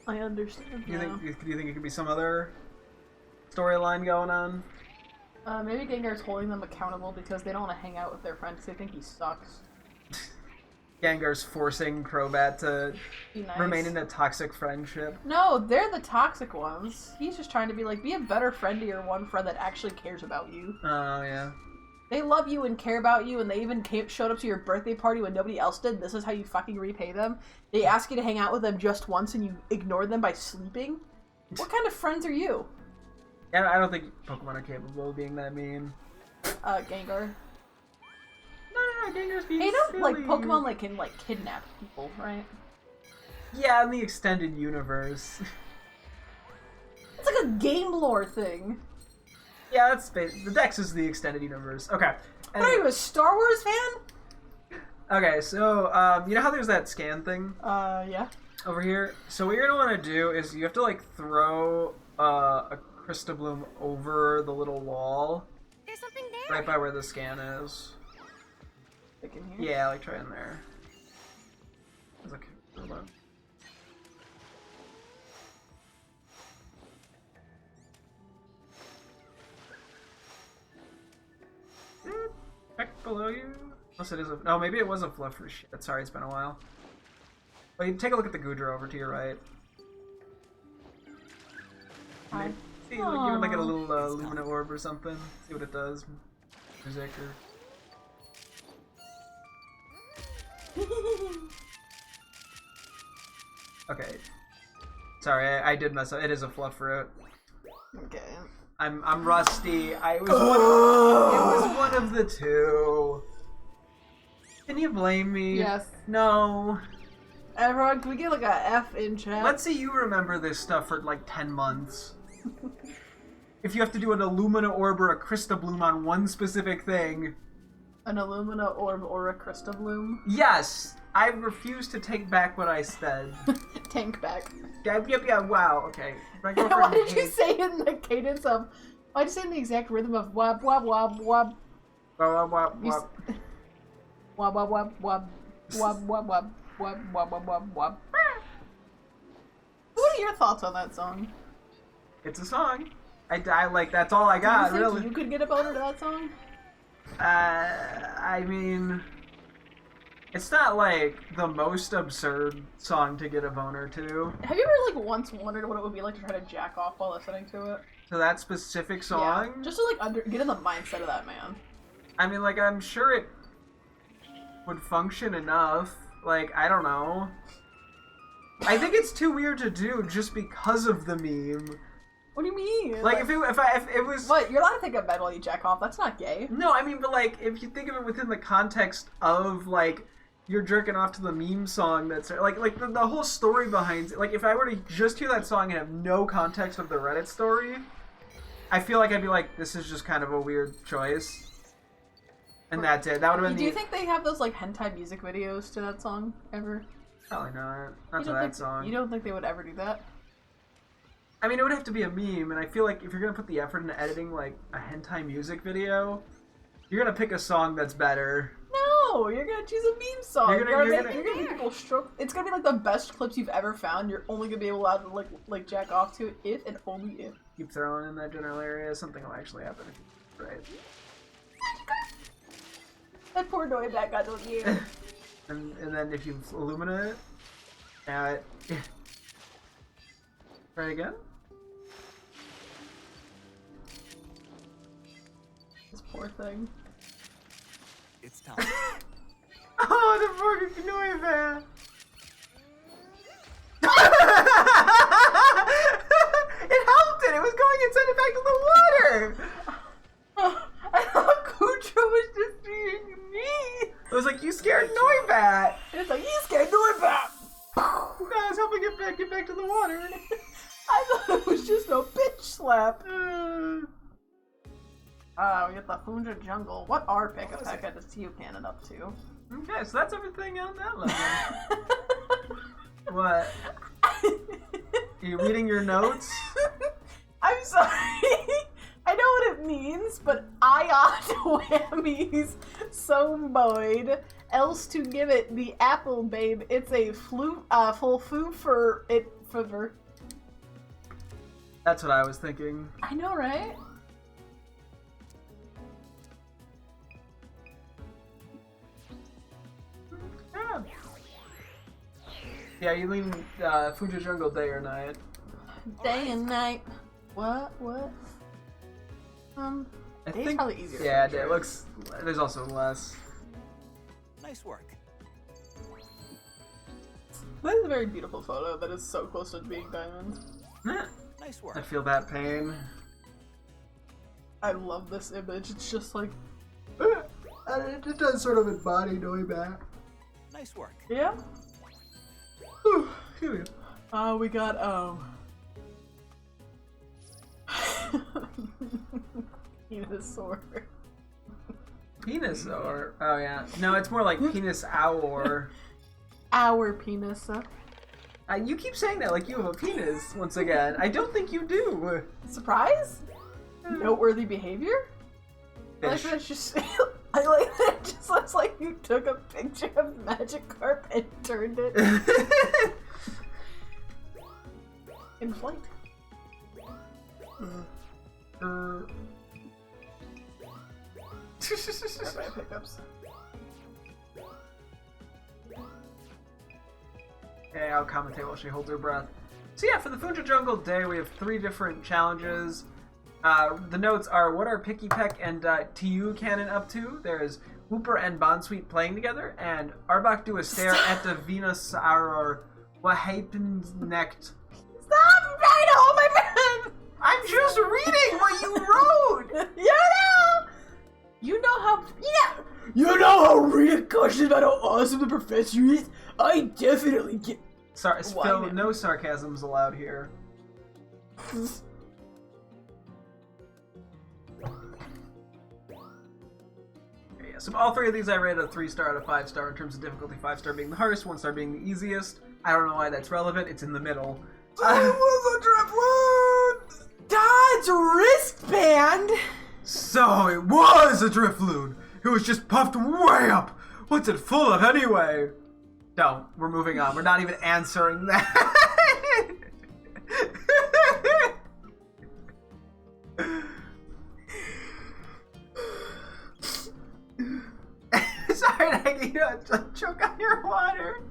I understand Do you now. think it could be some other storyline going on? Maybe Gengar's holding them accountable because they don't want to hang out with their friend because they think he sucks. Gengar's forcing Crobat to Be nice. remain in a toxic friendship. No, they're the toxic ones. He's just trying to be like, be a better friend to your one friend that actually cares about you. Oh, yeah. They love you and care about you, and they even showed up to your birthday party when nobody else did. This is how you fucking repay them. They ask you to hang out with them just once, and you ignore them by sleeping? What kind of friends are you? Yeah, I don't think Pokemon are capable of being that mean. Gengar. No, Gengar's being Hey, don't, silly. like, Pokemon, like, can, like, kidnap people, right? Yeah, in the extended universe. It's like a game lore thing. Yeah, that's the Dex is the extended universe. Okay. What are you, a Star Wars fan? Okay, so, you know how there's that scan thing? Yeah. Over here? So what you're gonna want to do is you have to, like, throw, a Crystabloom over the little wall. There's something there. Right by where the scan is. Like in here? Yeah, like, try in there. Okay, hold on. Back below you? Unless it is a... No, maybe it was a fluffer shit. Sorry, it's been a while. Well, you take a look at the Goodra over to your right. Hi. See, like, give it like a little Lumina Orb or something. See what it does. Music or... Okay. Sorry, I did mess up. It is a Flufferoot. Okay. I'm rusty. It was one of the two. Can you blame me? Yes. No. Everyone, can we get like a F in chat? Let's see you remember this stuff for like 10 months. If you have to do an Illumina Orb or a Crystabloom on one specific thing. An Illumina Orb or a Crystabloom? Yes! I refuse to take back what I said. Tank back. Yeah, wow, okay. My Why girlfriend did you hates- say it in the cadence of... Why did you say it in the exact rhythm of wab wab wab wab? Wah, wah, wah, You wah. s- Wab wab wab wab wab wab wab wab wab wab wab wab. What are your thoughts on that song? It's a song. I like, that's all I got, Do you think really. you could get a boner to that song? I mean... It's not, like, the most absurd song to get a boner to. Have you ever like once wondered what it would be like to try to jack off while listening to it? To that specific song? Yeah. Just to like get in the mindset of that man. I mean, like, I'm sure it would function enough. Like, I don't know. I think it's too weird to do just because of the meme. What do you mean? Like, if it was... What? You're allowed to take a bed while you jack off. That's not gay. No, I mean, but, like, if you think of it within the context of, like, you're jerking off to the meme song that's... Like the whole story behind it. Like, if I were to just hear that song and have no context of the Reddit story, I feel like I'd be like, this is just kind of a weird choice. And that's it. That would have been Do you think they have those like hentai music videos to that song ever? Probably not. Not You to don't that think, song. You don't think they would ever do that? I mean, it would have to be a meme, and I feel like if you're gonna put the effort into editing, like, a hentai music video, you're gonna pick a song that's better. No, you're gonna choose a meme song. You're gonna- You're gonna make people stroke. It's gonna be like the best clips you've ever found. You're only gonna be allowed to like jack off to if and only if. Keep throwing in that general area, something will actually happen. Right. That poor Noibat got those ears. And then if you illumina it, now it... Try again? This poor thing. It's time. Oh, the fucking Noibat! It helped it! It was going inside it back to the water! I thought Kucho was just being mean. It was like, you scared Noibat! It's like, you scared Noibat! No, I was helping it get back to the water. I thought it was just a bitch slap. We get the Funja Jungle. What are Pekka does Tio Cannon up to? Okay, so that's everything on that level. What? Are you reading your notes? I'm sorry. I know what it means, but I ought whammies so moid. Else to give it the apple, babe. It's a full food for it for. That's what I was thinking. I know, right? Yeah. Yeah, you mean Fuja Jungle day or night? Day and night. What? I Day's think probably easier. yeah, for day sure. looks. There's also less. Nice work. That is a very beautiful photo that is so close to being diamond. Nice I work. feel that pain. I love this image. It's just like, It just does sort of embody knowing that. Nice work. yeah. Here we go. We got Venusaur. Penis or oh yeah. No, it's more like penis hour. Our penis. You keep saying that like you have a penis once again. I don't think you do. Surprise? Noteworthy behavior? I like Fish. that it's just I like that it just looks like you took a picture of Magikarp and turned it in flight. Everybody pickups. Okay, I'll commentate while she holds her breath. So yeah, for the Fuja Jungle Day, we have 3 different challenges. The notes are, what are Picky Peck and TU Cannon up to? There's Hooper and Bonsweet playing together, and Arbok do a stare at the Venusaur. What happens next? Stop! I'm trying to hold my breath! I'm just reading what you wrote! You know how... Yeah! You know how Rita gushes about how awesome the professor is? I definitely get... Sorry, Why Phil, now? no sarcasms allowed here. Yeah, so all 3 of these I rated a 3-star out of 5-star in terms of difficulty, 5-star being the hardest, 1-star being the easiest. I don't know why that's relevant, it's in the middle. It was a Drifloon! God's wristband! So it was a Drifloon! It was just puffed way up! What's it full of anyway? No, we're moving on. We're not even answering that. Sorry, Nike, choke on your water.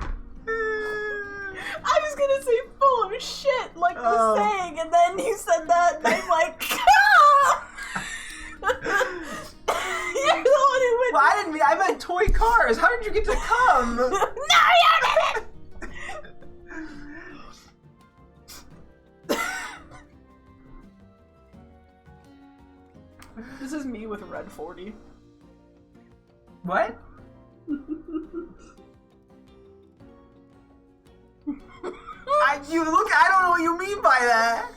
I was gonna say full of shit, like Oh. the saying, and then you said that, and I'm like, You're the one who went. Well, I didn't mean, I meant toy cars. How did you get to come? No, you didn't! This is me with red 40. What? I don't know what you mean by that.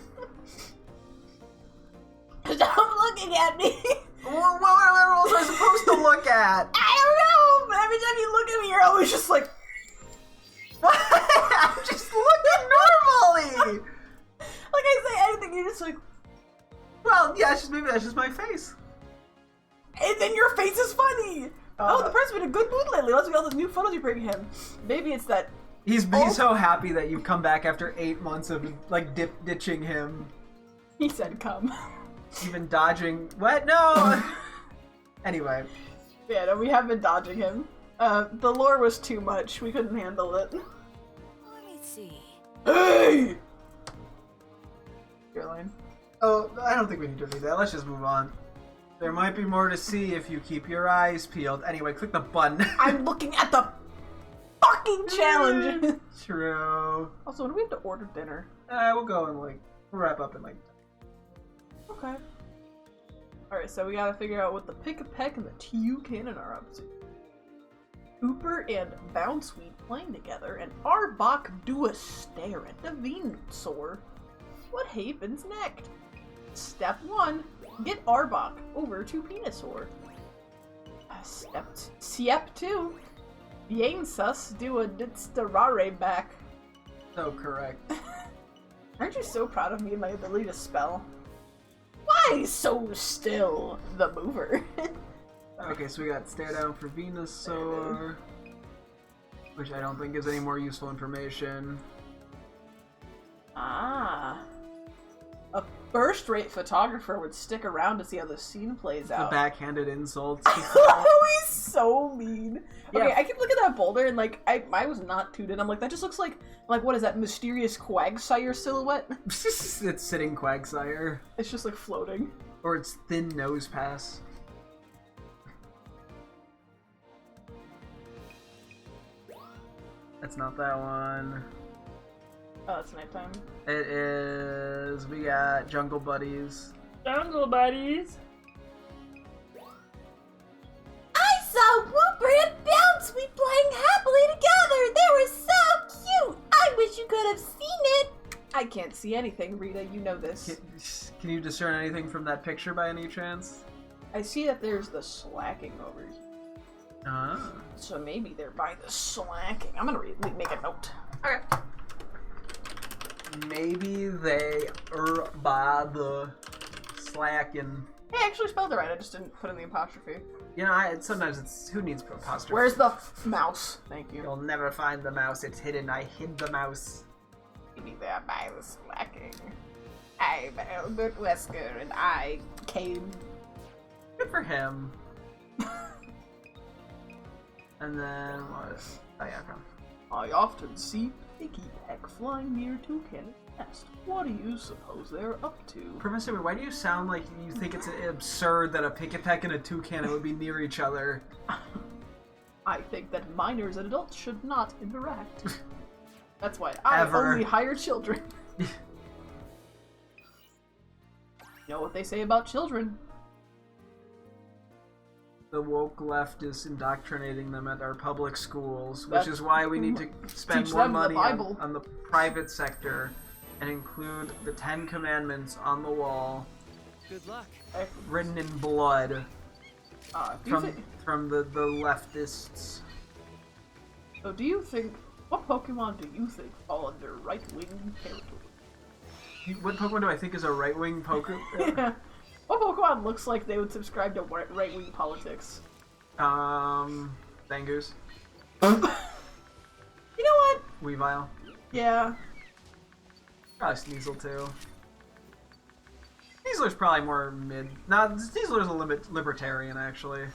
Stop looking at me! What else am I supposed to look at? I don't know, but every time you look at me, you're always just like, I'm just looking normally. like I say anything, you're just like, Well, yeah, it's just maybe that's just my face. and then your face is funny! Oh, the person's been in a good mood lately. Let's see all those new photos you bring him. Maybe it's that. He's so happy that you've come back after 8 months of like ditching him, He said come. even dodging. What? No. Anyway, Yeah, no, we have been dodging him. The lore was too much. We couldn't handle it. Let me see. Hey! Your line. oh, I don't think we need to read that. Let's just move on. There might be more to see if you keep your eyes peeled. Anyway, click the button. I'm looking at the fucking challenge! True. Also, when do we have to order dinner? We'll go and we'll wrap up in like. Okay. Alright, so we gotta figure out what the Pick-a-Peck and the TU Cannon are up to. Hooper and Bounsweet playing together, and Arbok do a stare at the Venusaur. What happens next? Step 1. Get Arbok over to Venusaur. Step 2. Biensus do a Ditstarare back. So correct. Aren't you so proud of me and my ability to spell? Why so still, the mover? Okay, so we got stare down for Venusaur, which I don't think gives any more useful information. Ah. A first-rate photographer would stick around to see how the scene plays The out. backhanded insults. He's so mean. Yeah. Okay, I keep looking at that boulder and like I was not tuned in. I'm like, that just looks like what is that mysterious Quagsire silhouette? It's sitting Quagsire. It's just like floating. Or it's thin nose pass. That's not that one. Oh, it's nighttime. It is. We got Jungle Buddies. Jungle buddies. I saw Whooper and Bounce playing happily together. They were so cute. I wish you could have seen it. I can't see anything, Rita. You know this. Can you discern anything from that picture by any chance? I see that there's the slacking over here. Ah. So maybe they're by the slacking. I'm gonna make a note. Okay. Maybe they are by the slacking. Hey, I actually spelled it right. I just didn't put in the apostrophe. You know, sometimes it's who needs apostrophe. Where's the mouse? Thank you. You'll never find the mouse. It's hidden. I hid the mouse. Maybe they're by the slacking. I'm Albert Wesker, and I came. Good for him. And then what? Oh yeah, okay. I often see Piggy Peck flying near Toucan's nest. What do you suppose they're up to? Professor, why do you sound like you think it's absurd that a Pick-a-Peck and a toucan would be near each other? I think that minors and adults should not interact. That's why I Ever. only hire children. You know what they say about children? The woke left is indoctrinating them at our public schools, which That's- is why we need to spend Teach more them the money Bible. on the private sector and include the 10 Commandments on the wall, Good luck. written in blood Do you think? from the leftists. So, do you think? What Pokemon do you think fall under right-wing territory? What Pokemon do I think is a right-wing Pokemon? What Pokemon looks like they would subscribe to right-wing politics? Zangoose, You know what? Weavile, Yeah. probably Sneasel too. Sneasler's probably more mid. Nah, Sneasler's a libertarian actually.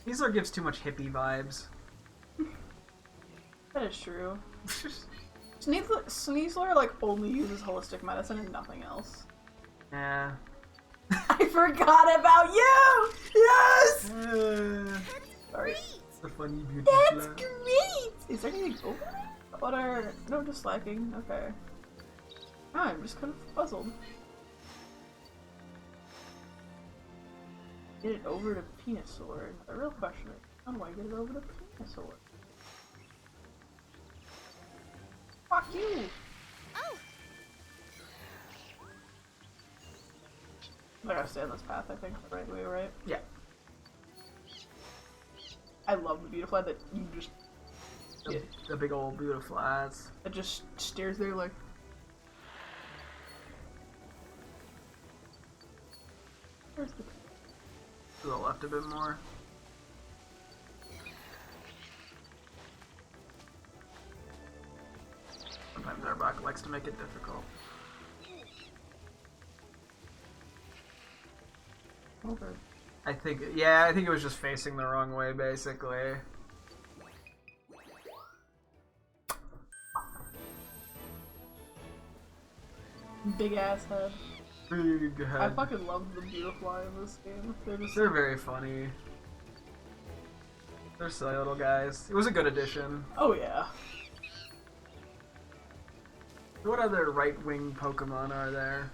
Sneasler gives too much hippie vibes. That is true. Sneasler like only uses holistic medicine and nothing else. Yeah. I forgot about you! Yes! Sorry. The funny beauty. That's flag. great. Is there anything over it? What are... No, just slacking. Okay. Oh, I'm just kind of puzzled. Get it over to Venusaur. The real question is, how do I get it over to Venusaur? Fuck you! Oh. I gotta stay on this path, I think, the right way, right? Yeah. I love the beautiful that you just... The big old beautiful eyes. It just stares there like... Where's the... To the left a bit more. Sometimes Arbok likes to make it difficult. Over. I think it was just facing the wrong way, basically. Big ass head. Big I head. fucking love the beautiful in this game. They're just... They're very funny. They're silly little guys. It was a good addition. Oh yeah. What other right-wing Pokemon are there?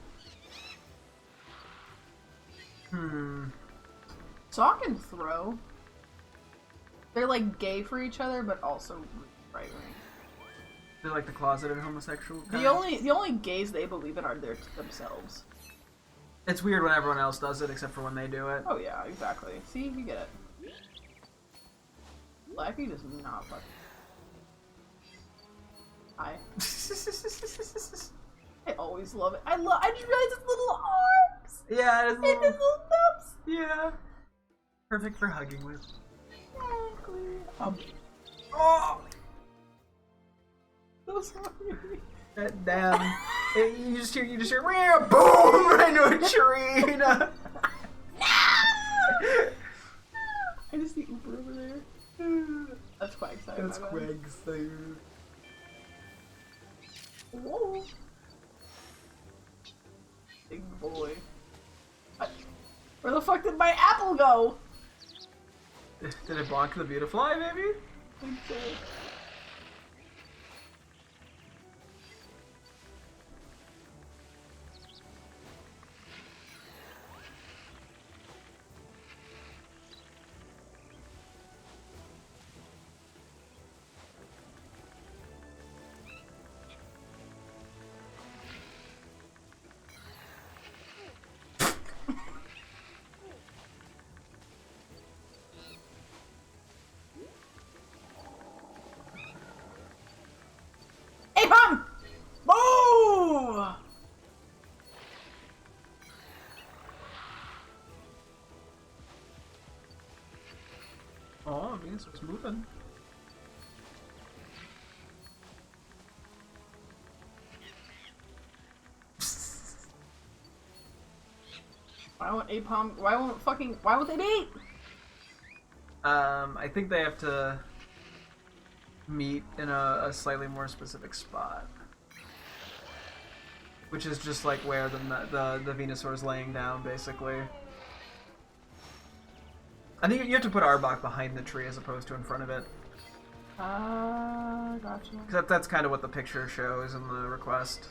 Talk and Throw. They're like gay for each other, but also right wing. They're like the closeted homosexual kind? The only gays they believe in are themselves. It's weird when everyone else does it, except for when they do it. Oh yeah, exactly. See, you get it. Blackie does not fucking. Hi. I always love it. I just realized his little arms Yeah, it's and his little thumbs. yeah. Perfect for hugging with. Exactly. Oh! So sorry. Damn. You just hear, "Meow," boom, right into a tree. No. I just see Uber over there. That's quite exciting. That's quite exciting. Whoa. Big boy. What? Where the fuck did my apple go? Did it bonk the Beautifly, maybe? I think so. Apom! Boom! Oh, it means it's moving. Why won't Apom? Why won't they date? I think they have to meet in a slightly more specific spot, which is just like where the Venusaur is laying down, basically. I think you have to put Arbok behind the tree as opposed to in front of it. Gotcha. Because that's kind of what the picture shows in the request.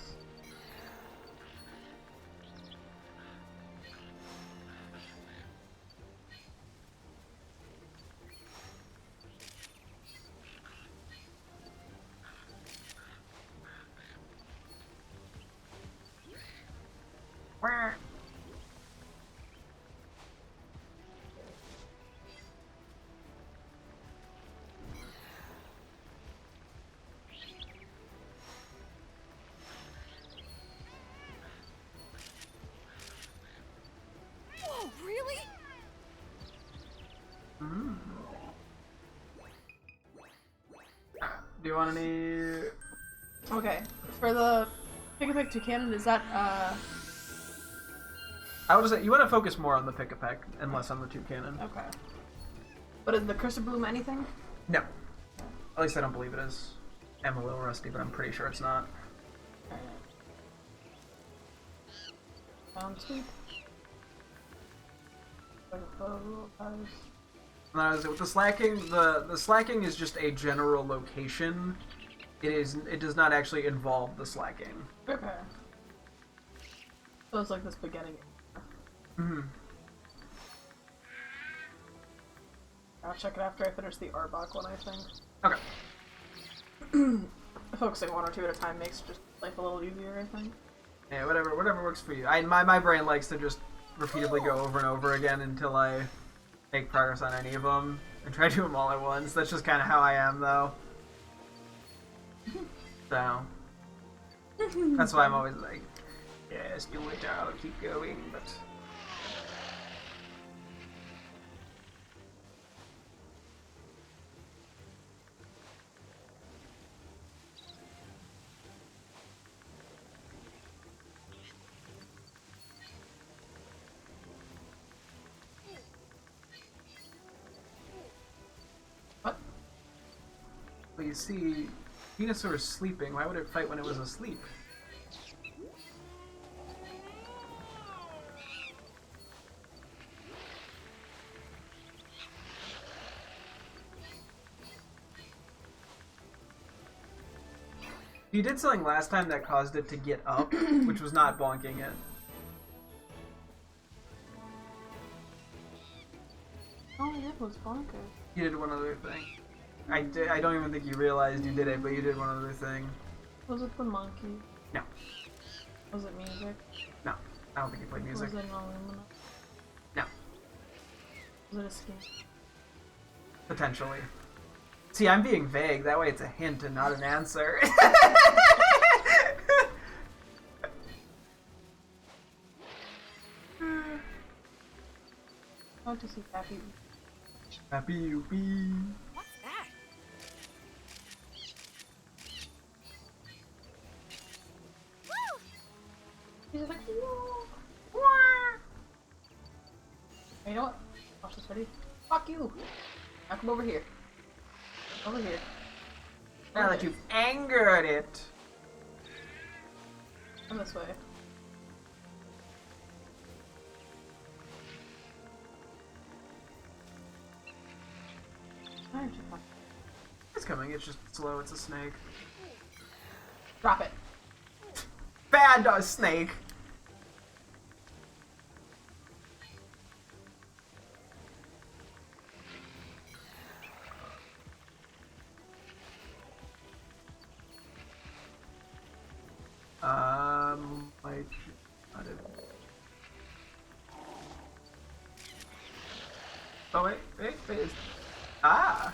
Whoa, really? Do you want any? Okay. For the Pick-a-Peck Toucanon, is that I would say you want to focus more on the Pick-a-Peck and less on the Toucanon. okay. But is the Curse of Bloom anything? No. At least I don't believe it is. I'm a little rusty, but I'm pretty sure it's not. Sounds sweet. With the slacking, the slacking is just a general location. It does not actually involve the slacking. Okay. So it's like this beginning. Mm-hmm. I'll check it after I finish the Arbok one, I think. Okay. Focusing one or two at a time makes just life a little easier, I think. Yeah, whatever works for you. My brain likes to just repeatedly go over and over again until I make progress on any of them and try to do them all at once. That's just kind of how I am, though. So that's why I'm always like, yes, do it, I'll keep going, but. What? But you see, Venusaur is sleeping. Why would it fight when it was asleep? You did something last time that caused it to get up, which was not bonking it. All I did was bonkers. You did one other thing. I don't even think you realized you did it, but you did one other thing. Was it the monkey? No. Was it music? No. I don't think you played music. Was it an Illumina? No. Was it a skin? Potentially. See, I'm being vague. That way it's a hint and not an answer. I want to see Happy. Happy Youpie. What's that? know what? Watch this, ready? Fuck you! Now come over here. Over here. Now that you've angered it. Come this way. Why aren't you fucking- It's coming, it's just slow, it's a snake. Drop it. Bad snake! Like, I did. Oh wait. Ah!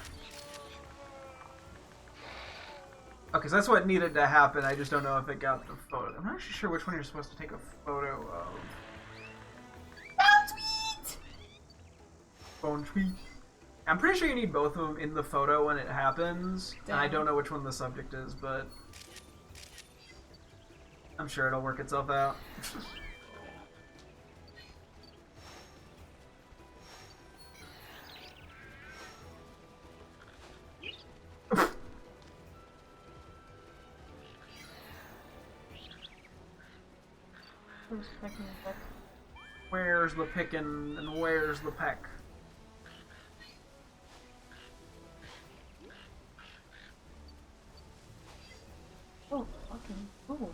Okay, so that's what needed to happen. I just don't know if it got the photo. I'm not actually sure which one you're supposed to take a photo of. Phone tweet! Phone tweet. I'm pretty sure you need both of them in the photo when it happens. And I don't know which one the subject is, but I'm sure it'll work itself out. Who's picking the peck? Where's the pickin' and where's the peck? Oh, fucking cool.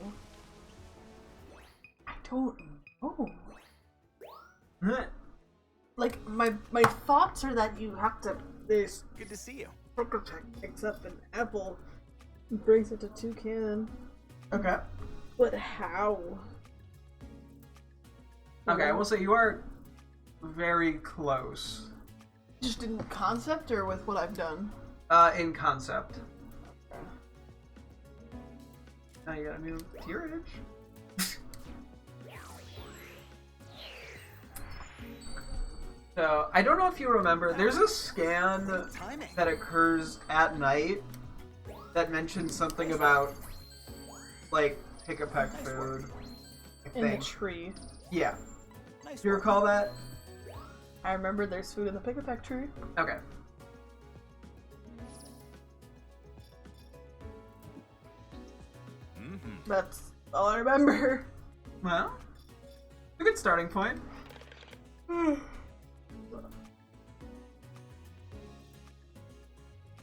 I don't know. Like, my thoughts are that you have to... There's... Good to see you. Pokétech picks up an apple and brings it to Toucan. Okay. But how? Okay, I will say you are very close. Just in concept or with what I've done? In concept. Now you got a new tierage. So, I don't know if you remember, there's a scan that occurs at night that mentions something about, like, pick-a-peck food, I In the think. tree. Yeah. Nice Do you work. recall that? I remember there's food in the pick-a-peck tree. Okay. Mm-hmm. That's all I remember. Well, a good starting point.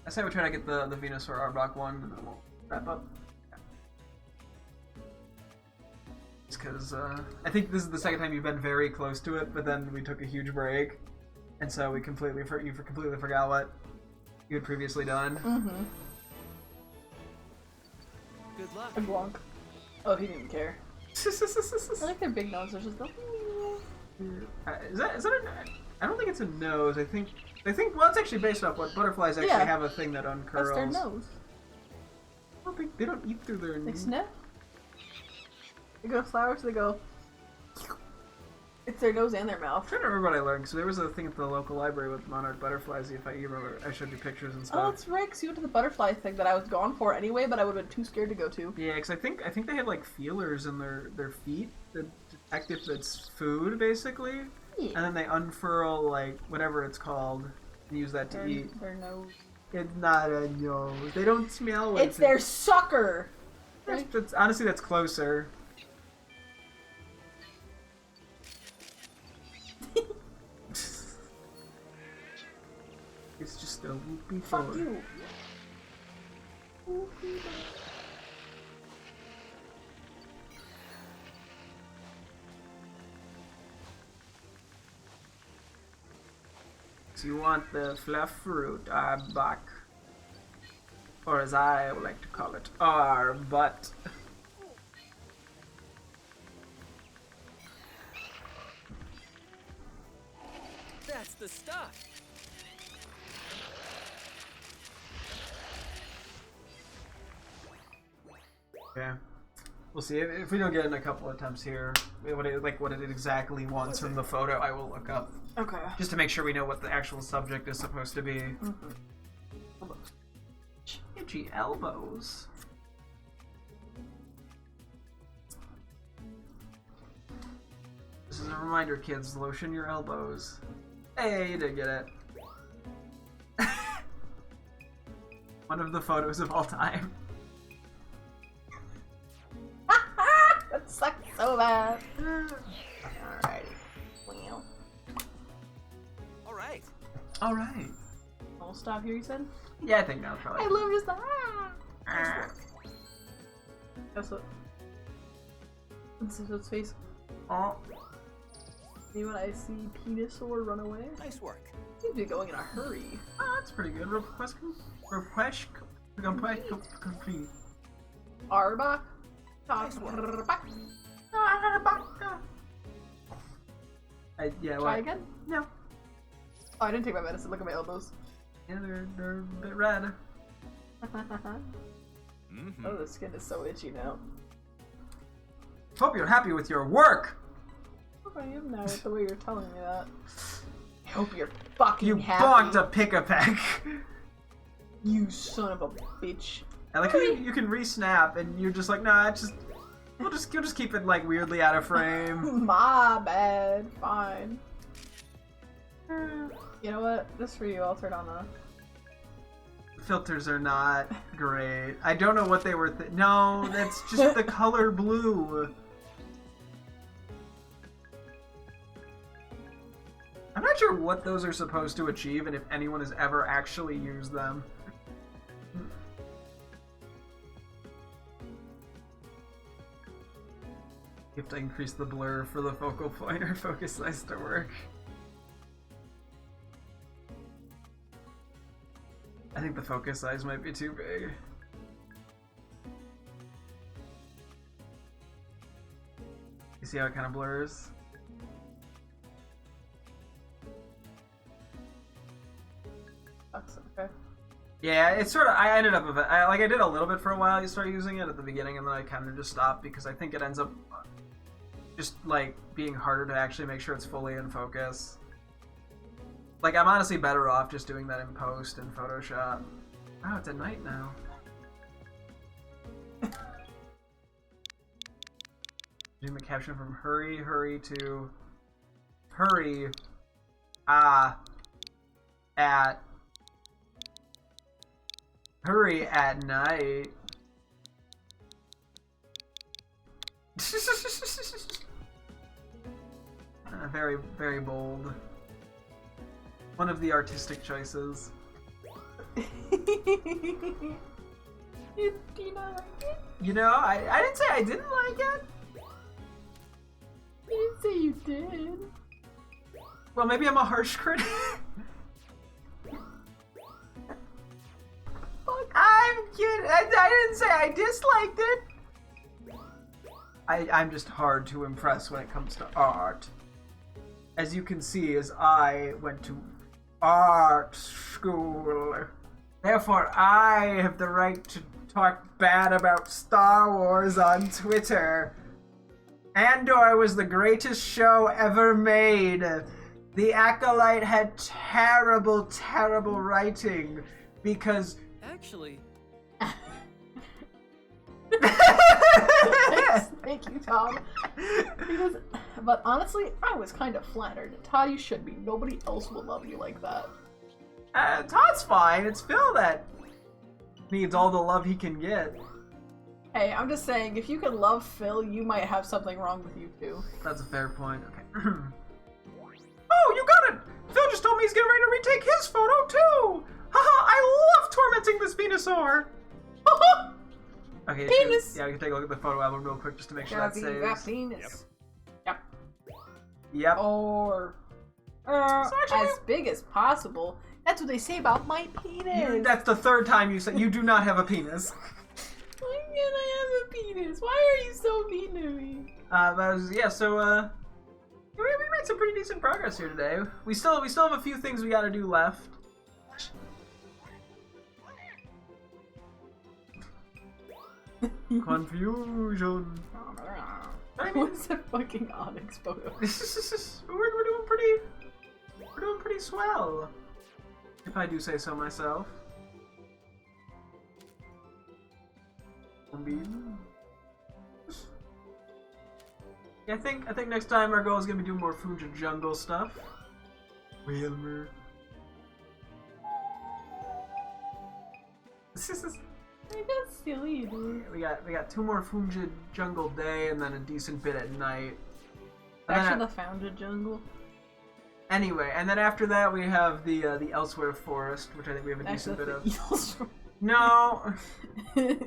I say we try to get the Venusaur Arbok one, and then we'll wrap up. Just because I think this is the second time you've been very close to it, but then we took a huge break, and so we completely forgot what you had previously done. Mm-hmm. Good luck. And Blanc. Oh, he didn't care. I like their big noses. Just go. Is that I don't think it's a nose. I think well, it's actually based off what butterflies actually Yeah. have a thing that uncurls. That's their nose. I don't think they don't eat through their They nose. sniff. They go to flowers. They go. It's their nose and their mouth. I'm trying to remember what I learned. So there was a thing at the local library with monarch butterflies. If you remember, I showed you pictures and Oh, stuff. that's right. 'Cause you went to the butterfly thing that I was gone for anyway, but I would have been too scared to go to. Yeah, because I think they had like feelers in their feet that detect if it's food, basically, Yeah. and then they unfurl like whatever it's called and use that to Their, eat. their nose. It's not a nose. They don't smell like It's their sucker. That's honestly that's closer. It's just a whoopee Fuck forward. you. So you want the fluff fruit, our buck. Or as I would like to call it, our butt. That's the stuff. Okay. We'll see. If we don't get in a couple attempts here, what it exactly wants from the photo, I will look up. Okay. Just to make sure we know what the actual subject is supposed to be. Itchy elbows. This is a reminder, kids. Lotion your elbows. Hey, you did get it. One of the photos of all time. That sucks so bad. Alrighty. Well. Alright. Alright. We'll stop here, you said? Yeah, I think that'll probably. I love just the Ah. That's what. This is his face. Oh. See when I see Penisaur run away? Nice work. Seems to be going in a hurry. Oh, that's pretty good. Request complete. Arbok? Nice work. Yeah, Try what? again? No. Oh, I didn't take my medicine. Look at my elbows. Yeah, they're a bit red. Mm-hmm. Oh, the skin is so itchy now. Hope you're happy with your work. I am now with the way you're telling me that. I hope you're fucking You happy. bonked a pick-a-peck. You son of a bitch. I like how you can re-snap and you're just like, nah, you'll just keep it like weirdly out of frame. My bad. Fine. You know what? Just for you, I'll turn on the... Filters are not great. I don't know what they were. No, that's just the color blue. I'm not sure what those are supposed to achieve and if anyone has ever actually used them. You have to increase the blur for the focal point or focus size to work. I think the focus size might be too big. You see how it kind of blurs? Sucks, okay. Yeah, it's sort of. I ended up with it. I did a little bit for a while. You start using it at the beginning, and then I kind of just stopped because I think it ends up just like being harder to actually make sure it's fully in focus. Like, I'm honestly better off just doing that in post in Photoshop. Oh, it's at night now. Doing the caption from hurry, hurry to hurry, at hurry at night. Very, very bold. One of the artistic choices. You not like it? You know, I didn't say I didn't like it. You didn't say you did. Well, maybe I'm a harsh critic. I'm kidding. I didn't say I disliked it. I'm just hard to impress when it comes to art. As you can see, as I went to art school. Therefore, I have the right to talk bad about Star Wars on Twitter. Andor was the greatest show ever made. The Acolyte had terrible, terrible writing because... Actually, Thank you, Tom. Because, but honestly, I was kind of flattered. Todd, you should be. Nobody else will love you like that. Todd's fine. It's Phil that needs all the love he can get. Hey, I'm just saying, if you can love Phil, you might have something wrong with you too. That's a fair point. Okay. Oh, you got it! Phil just told me he's getting ready to retake his photo too! Haha, I love tormenting this Venusaur! Okay, Penis! yeah, we can take a look at the photo album real quick just to make sure that saves. Penis. Yep. Yep. Or So actually- as big as possible. That's what they say about my penis. That's the third time you said you do not have a penis. Why can't I have a penis? Why are you so mean to me? We made some pretty decent progress here today. We still have a few things we gotta do left. Confusion. I mean, What's a fucking Onyx photo? we're doing pretty swell. If I do say so myself. Yeah, I think next time our goal is gonna be doing more Fuja Jungle stuff. Wilmer. I got silly, dude. We got 2 more Funja Jungle Day and then a decent bit at night. And Back then to the Founded Jungle. anyway, and then after that we have the Elsewhere Forest, which I think we have a decent bit of. No,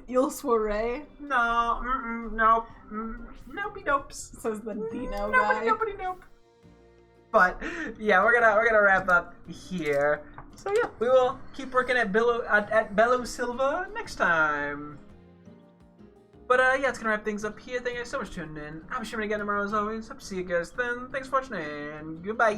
Il Soiree, no, nope, nopey nopes. says the Dino Nobody, guy. nobody, nope. But yeah, we're gonna wrap up here. So yeah, we will keep working at Bello Silva next time. But yeah, it's gonna wrap things up here. Thank you guys so much for tuning in. I'm streaming again tomorrow as always. Hope to see you guys then. Thanks for watching and goodbye.